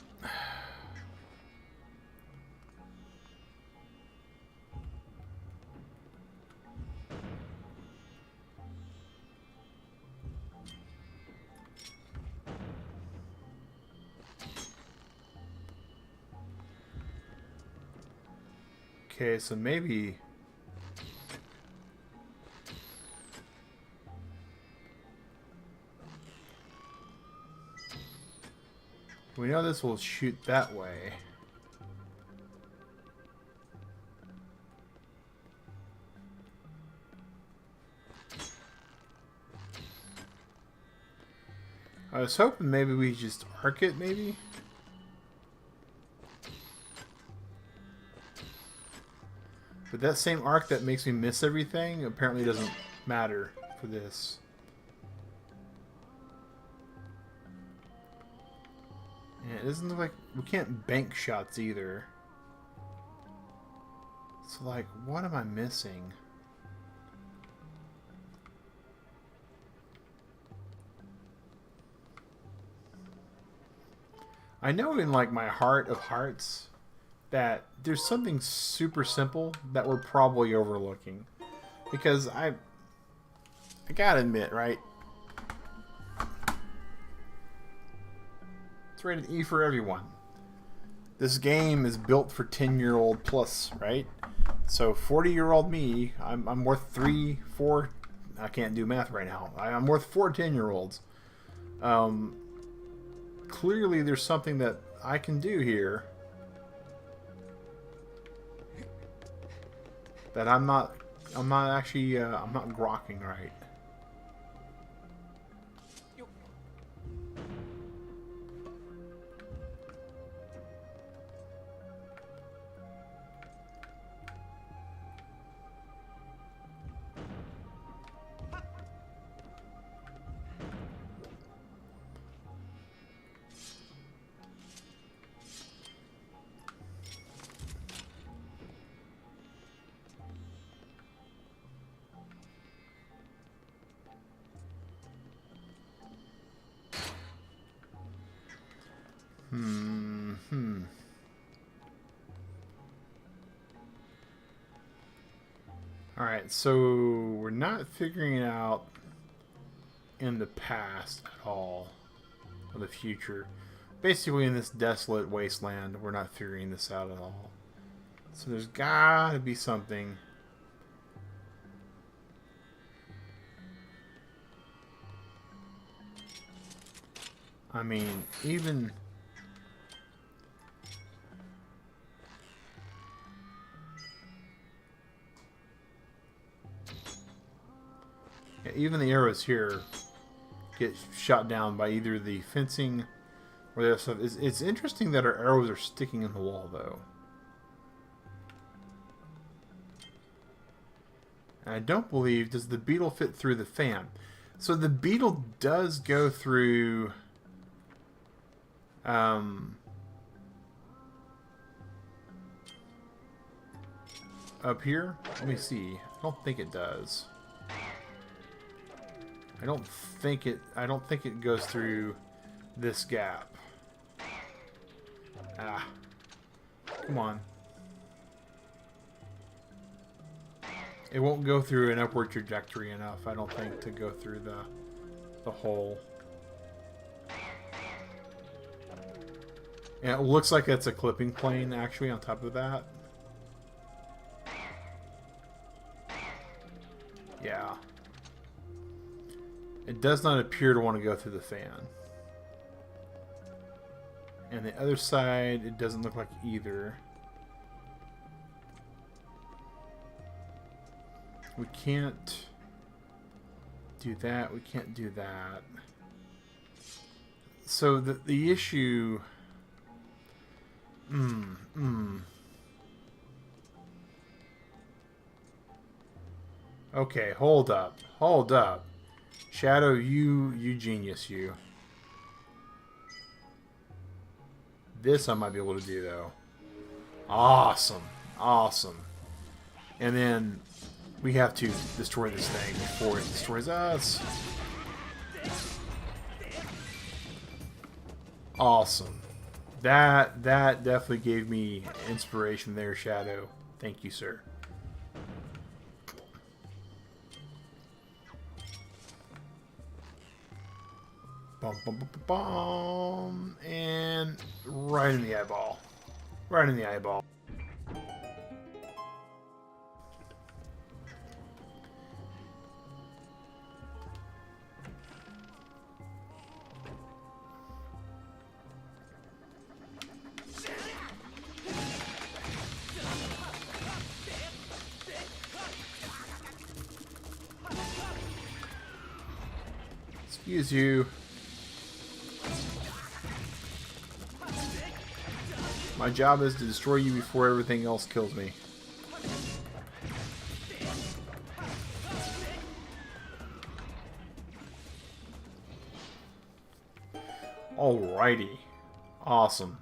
Okay, so maybe... we know this will shoot that way. I was hoping maybe we just arc it, maybe? But that same arc that makes me miss everything apparently doesn't matter for this. Yeah, it doesn't look like... we can't bank shots either. So, like, what am I missing? I know in, like, my heart of hearts that there's something super simple that we're probably overlooking. Because I gotta admit, right? It's rated E for everyone. This game is built for 10-year-old plus, right? So 40-year-old me, I'm worth 3, 4... I can't do math right now. I'm worth 4 10-year-olds. Clearly there's something that I can do here that I'm not actually, I'm not grokking right. Alright, so we're not figuring it out in the past at all, or the future. basically in this desolate wasteland, we're not figuring this out at all. So there's gotta be something. I mean, even... yeah, even the arrows here get shot down by either the fencing or the other stuff. It's interesting that our arrows are sticking in the wall, though. And I don't believe... does the beetle fit through the fan? So the beetle does go through... up here? Let me see. I don't think it does. I don't think it goes through this gap. Ah. Come on. It won't go through an upward trajectory enough, I don't think, to go through the hole. And it looks like it's a clipping plane, actually, on top of that. Yeah. It does not appear to want to go through the fan. And the other side, it doesn't look like either. We can't do that. We can't do that. So the issue... Okay, hold up. Hold up. Shadow, you genius, you. This I might be able to do, though. Awesome. Awesome. And then we have to destroy this thing before it destroys us. Awesome. That definitely gave me inspiration there, Shadow. Thank you, sir. Bum, bum, bum, bum, bum. And right in the eyeball. Right in the eyeball. Excuse you. My job is to destroy you before everything else kills me. Alrighty. Awesome.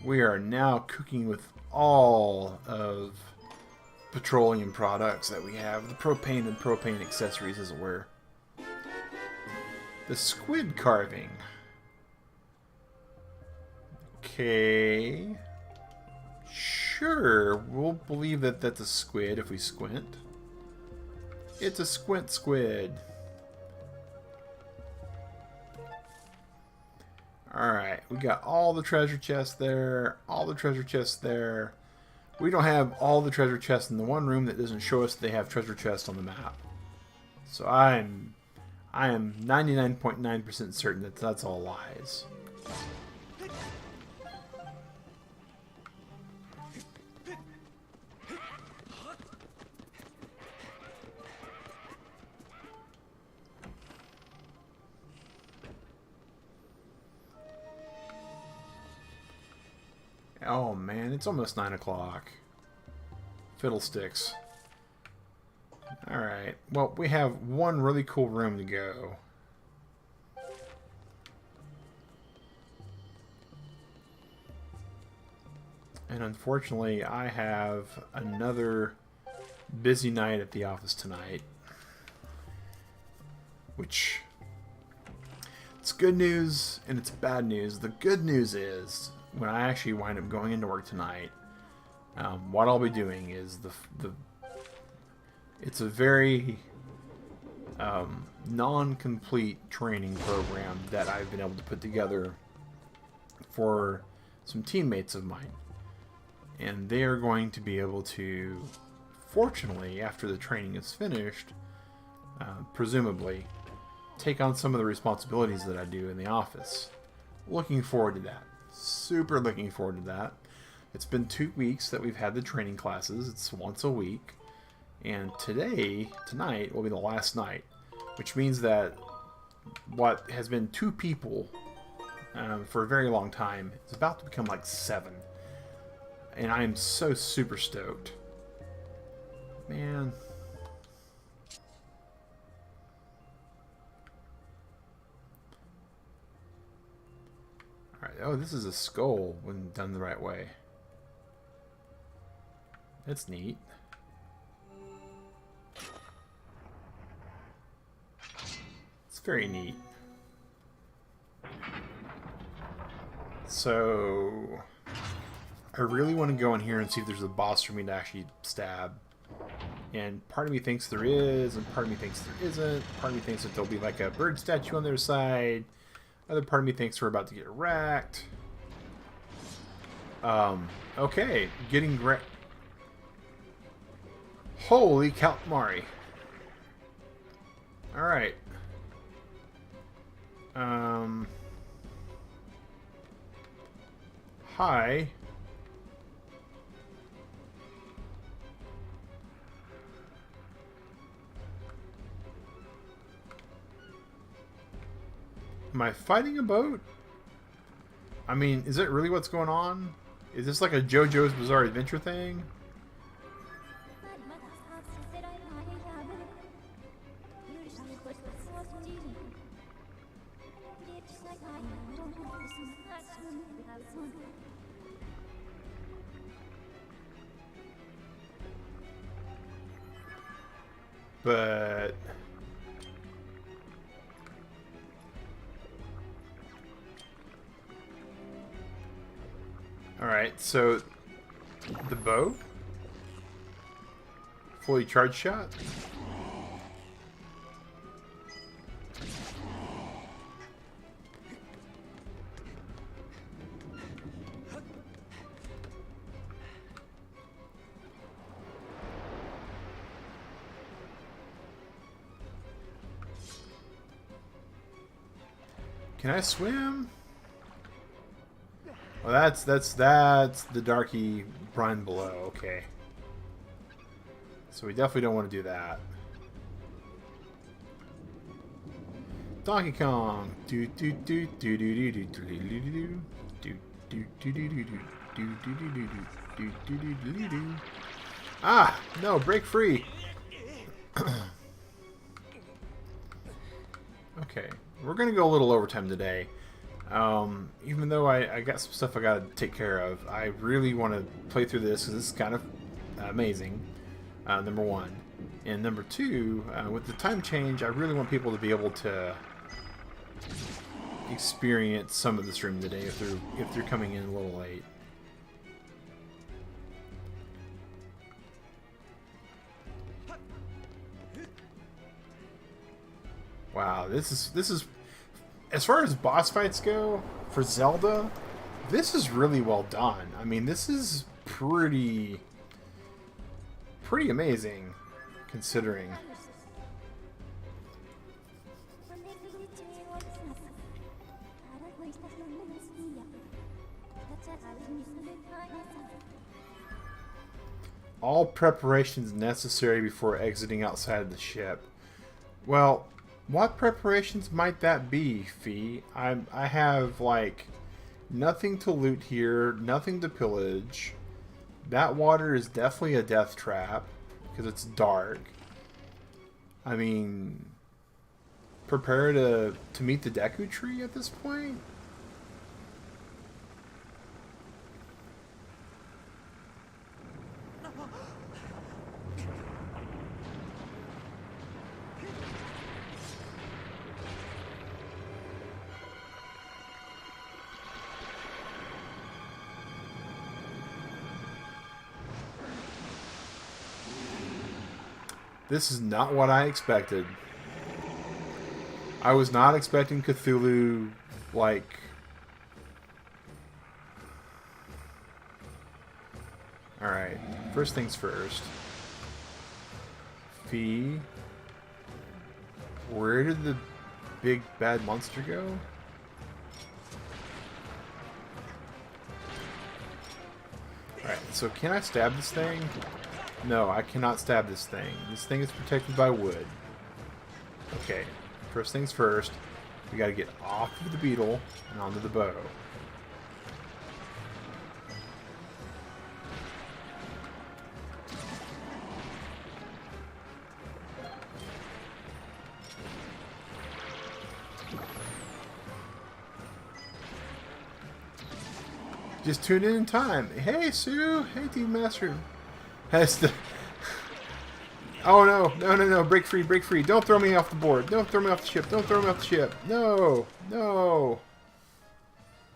We are now cooking with all of petroleum products that we have. The propane and propane accessories, as it were. The squid carving. Okay. Sure, we'll believe that that's a squid if we squint. It's a squint squid. Alright, we got all the treasure chests there, all the treasure chests there. We don't have all the treasure chests in the one room that doesn't show us they have treasure chests on the map. So I am 99.9% certain that that's all lies. Oh man, it's almost 9 o'clock. Fiddlesticks. Alright, well, we have one really cool room to go. And unfortunately, I have another busy night at the office tonight. Which, it's good news and it's bad news. The good news is, when I actually wind up going into work tonight, what I'll be doing is it's a very non-complete training program that I've been able to put together for some teammates of mine. And they are going to be able to, fortunately, after the training is finished, presumably, take on some of the responsibilities that I do in the office. Looking forward to that. Super looking forward to that. It's been 2 weeks that we've had the training classes. It's once a week. And tonight, will be the last night. Which means that what has been 2 people for a very long time is about to become like 7. And I am so super stoked. Man. Alright, oh, this is a skull when done the right way. That's neat. It's very neat. So, I really want to go in here and see if there's a boss for me to actually stab. And part of me thinks there is, and part of me thinks there isn't. Part of me thinks that there'll be like a bird statue on their side. Other part of me thinks we're about to get wrecked. Okay, getting wrecked. Holy calamari. Alright. Hi. Am I fighting a boat? I mean, is it really what's going on? Is this like a JoJo's Bizarre Adventure thing? But alright, so the bow? Fully charged shot? Can I swim? Oh, that's the darky brine below. Okay. So we definitely don't want to do that. Donkey Kong. Do do do do do do do do do do do do do do do do do do do. Ah, no, break free. Okay, we're gonna go a little overtime today. Even though I got some stuff I gotta take care of, I really want to play through this because this is kind of amazing. Number one, and number two, with the time change, I really want people to be able to experience some of the stream today if they're coming in a little late. Wow, this is as far as boss fights go for Zelda, this is really well done. I mean, this is pretty amazing considering. All preparations necessary before exiting outside of the ship. Well, what preparations might that be, Fee? I have, like, nothing to loot here, nothing to pillage. That water is definitely a death trap, because it's dark. I mean, prepare to meet the Deku Tree at this point? This is not what I expected. I was not expecting Cthulhu, like, Alright, first things first. Fee. Where did the big bad monster go? Alright, so can I stab this thing? No, I cannot stab this thing. This thing is protected by wood. Okay, first things first. We gotta get off of the beetle and onto the bow. Just tune in time. Hey, Sue. Hey, Team Master. Has the... Oh, no. No, no, no. Break free. Break free. Don't throw me off the board. Don't throw me off the ship. Don't throw me off the ship. No. No.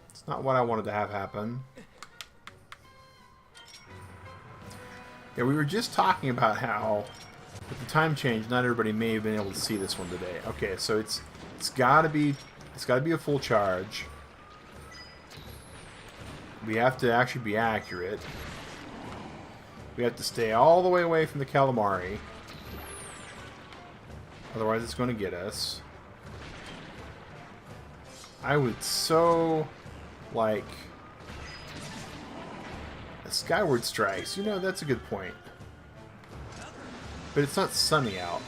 It's not what I wanted to have happen. Yeah, we were just talking about how with the time change, not everybody may have been able to see this one today. Okay, so it's gotta be a full charge. We have to actually be accurate. We have to stay all the way away from the calamari. Otherwise it's going to get us. I would so like a Skyward Strikes. You know, that's a good point. But it's not sunny out.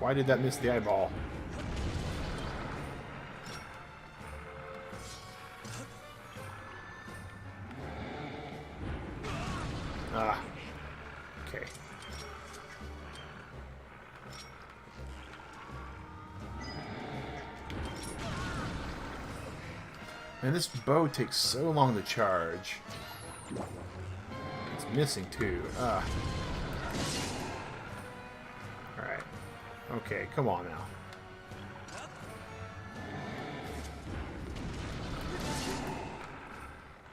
Why did that miss the eyeball? Ah. Okay. And this bow takes so long to charge. It's missing too. Ah. Alright. Okay, come on now.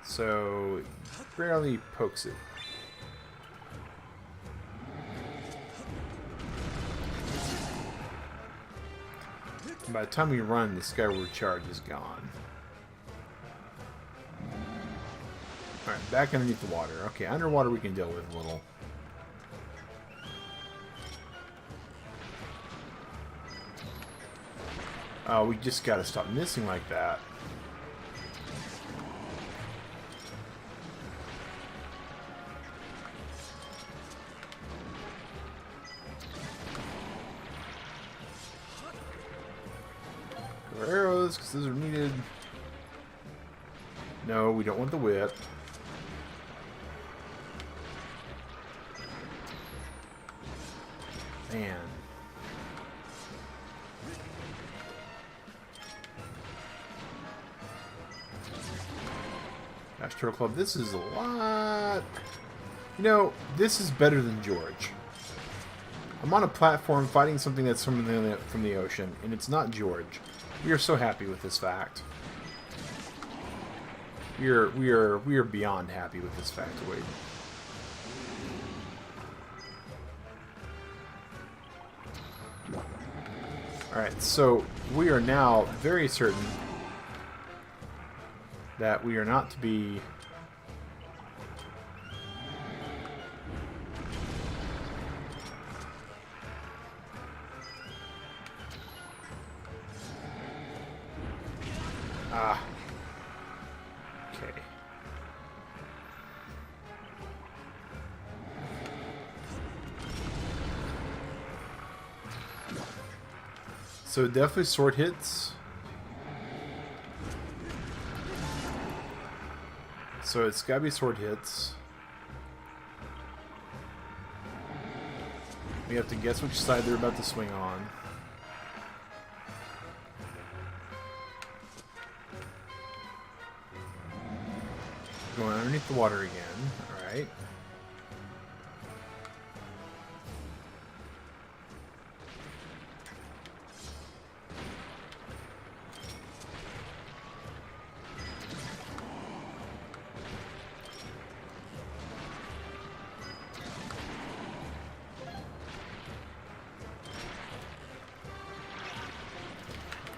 So, barely pokes it. And by the time we run, the Skyward Charge is gone. Alright, back underneath the water. Okay, underwater we can deal with a little. We just gotta stop missing like that. Go arrows, because those are needed. No, we don't want the whip. Man. Astro Club, this is a lot. You know, this is better than George. I'm on a platform fighting something that's from the ocean, and it's not George. We are so happy with this fact. We are beyond happy with this factoid. Alright, so we are now very certain that we are not to be okay. So definitely sword hits. So it's gotta be sword hits. We have to guess which side they're about to swing on. Going underneath the water again. Alright.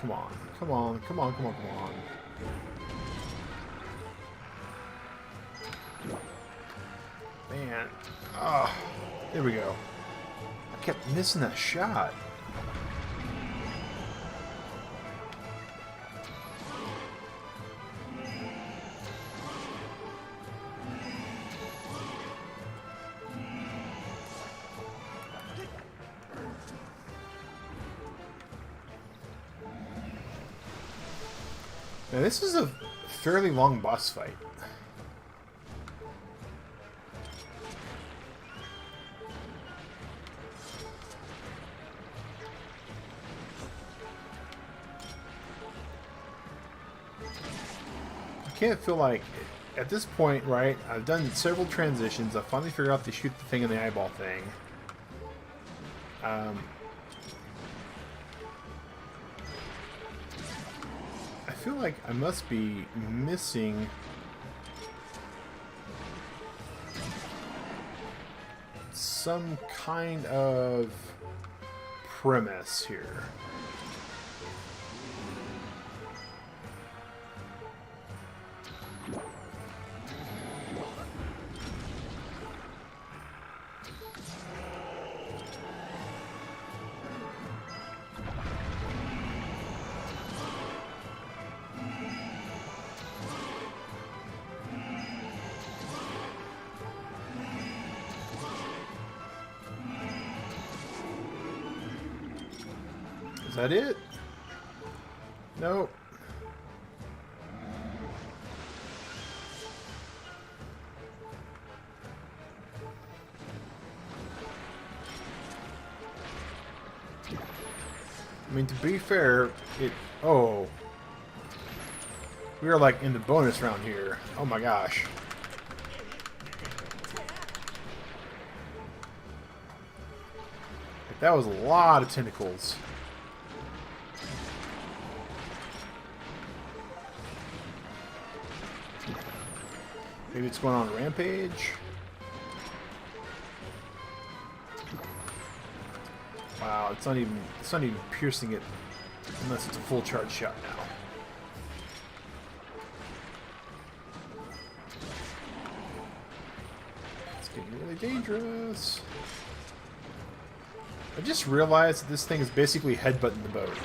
Come on. Come on. Come on. Come on. Come on. Man. Oh, there we go. I kept missing that shot. Now, this is a fairly long boss fight. I can't feel like, at this point, right, I've done several transitions. I finally figured out to shoot the thing in the eyeball thing. I feel like I must be missing some kind of premise here. Is that it? Nope. I mean, to be fair, oh. We are like in the bonus round here. Oh my gosh. That was a lot of tentacles. Maybe it's going on a rampage. Wow, it's not even piercing it unless it's a full charge shot now. It's getting really dangerous. I just realized that this thing is basically headbutting the boat.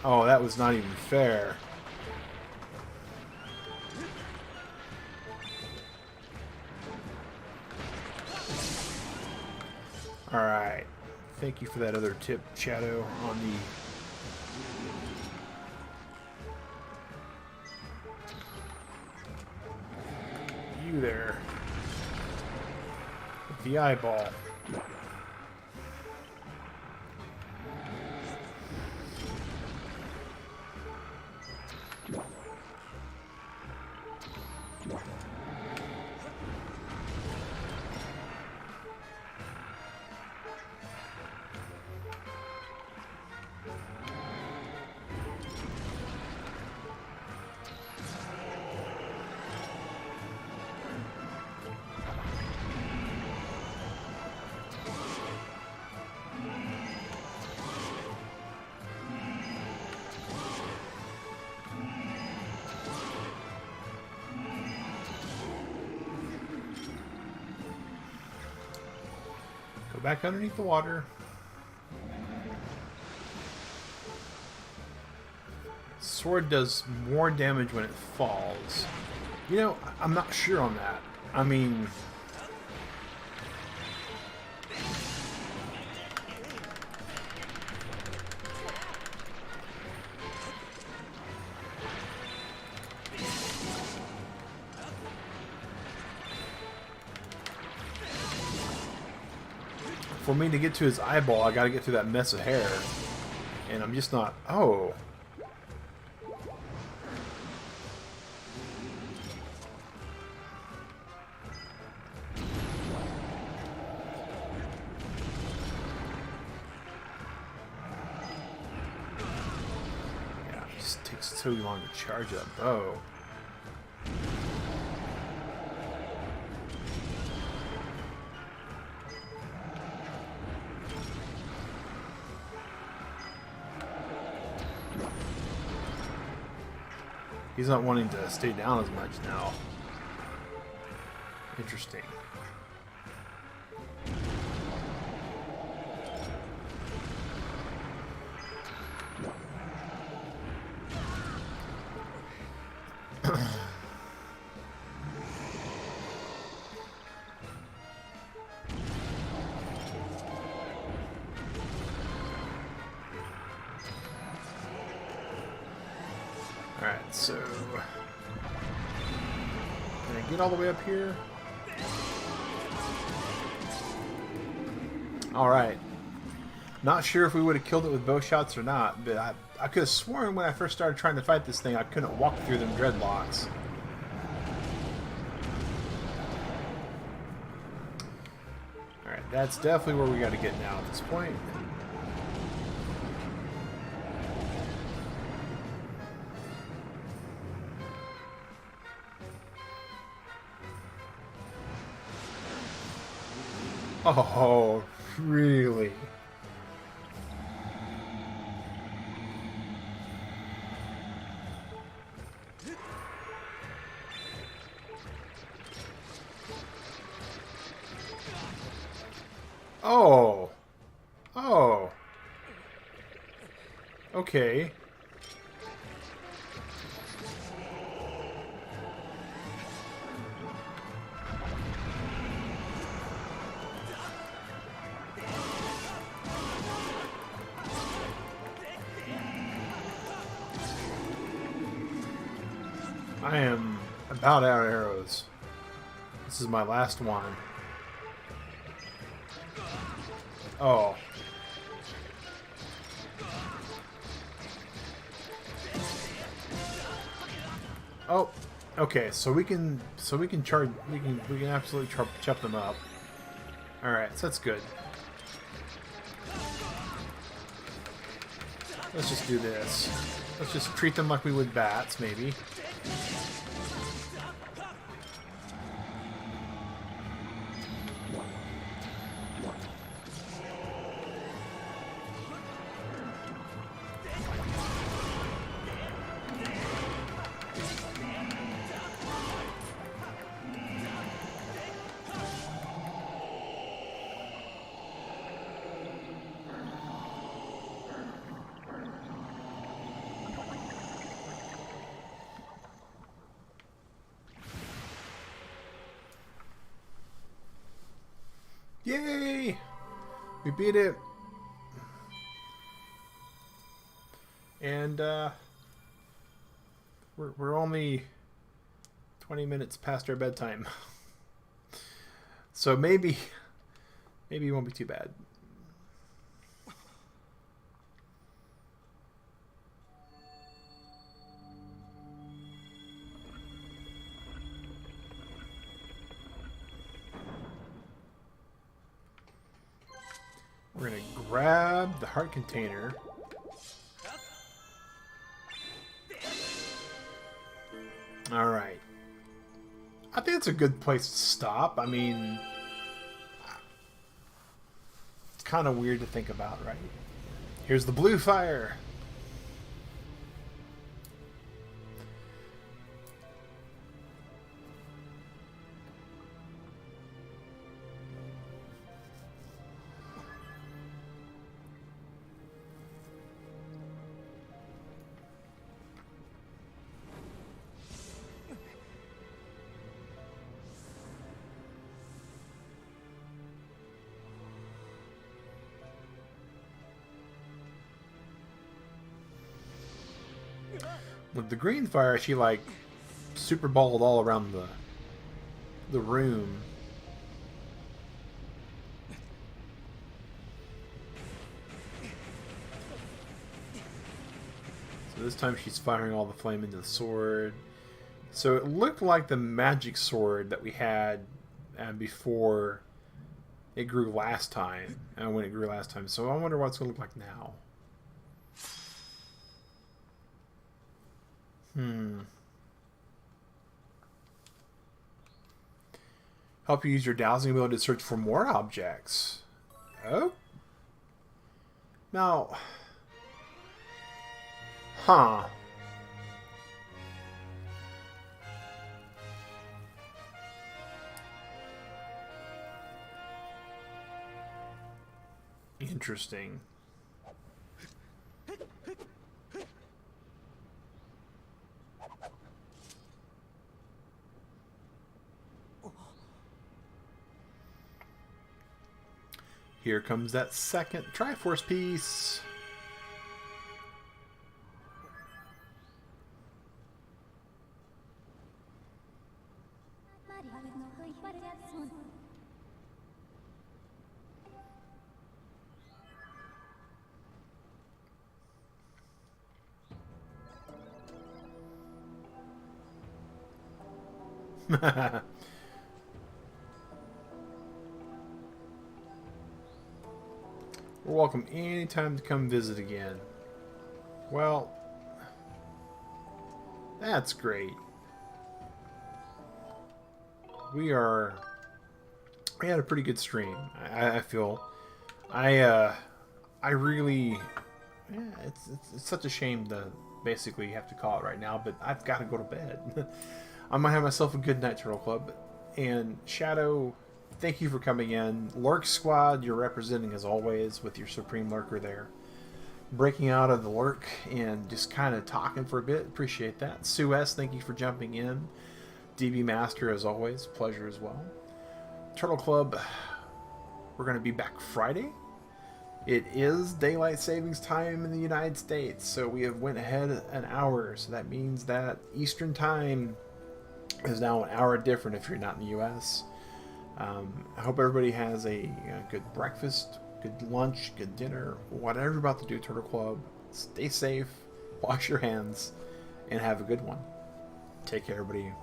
Oh, that was not even fair. Alright. Thank you for that other tip, Shadow, on the... You there. With the eyeball. Go back underneath the water. Sword does more damage when it falls. You know, I'm not sure on that. I mean... For me to get to his eyeball, I gotta get through that mess of hair. And I'm just not... Oh. Yeah, it just takes so long to charge that bow. He's not wanting to stay down as much now. Interesting. Alright, so... Can I get all the way up here? Alright. Not sure if we would have killed it with bow shots or not, but I could have sworn when I first started trying to fight this thing, I couldn't walk through them dreadlocks. Alright, that's definitely where we got to get now at this point. Oh, really? Oh. Oh. Okay. I am about out of arrows. This is my last one. Oh. Oh. Okay, so we can charge we can absolutely chop them up. All right, so that's good. Let's just do this. Let's just treat them like we would bats, maybe. Yay! We beat it! And, we're only 20 minutes past our bedtime. So maybe it won't be too bad. We're going to grab the heart container. Alright. I think it's a good place to stop. I mean, it's kind of weird to think about, right? Here's the blue fire. With the green fire, she like super balled all around the room. So this time she's firing all the flame into the sword. So it looked like the magic sword that we had before it grew last time, when it grew last time. So I wonder what it's going to look like now. Help you use your dowsing ability to search for more objects. Oh? Now... Huh. Interesting. Here comes that second Triforce piece. We're welcome anytime to come visit again. Well, that's great. We had a pretty good stream. I feel. I really, yeah, it's such a shame to basically have to call it right now, but I've got to go to bed. I might have myself a good night, Turtle Club. And Shadow, thank you for coming in. Lurk Squad, you're representing as always with your Supreme Lurker there. Breaking out of the lurk and just kind of talking for a bit. Appreciate that. Sue S, thank you for jumping in. DB Master, as always, pleasure as well. Turtle Club, we're going to be back Friday. It is daylight savings time in the United States, so we have went ahead an hour. So that means that Eastern time is now an hour different if you're not in the U.S. I hope everybody has a good breakfast, good lunch, good dinner, whatever you're about to do, Turtle Club. Stay safe, wash your hands, and have a good one. Take care, everybody.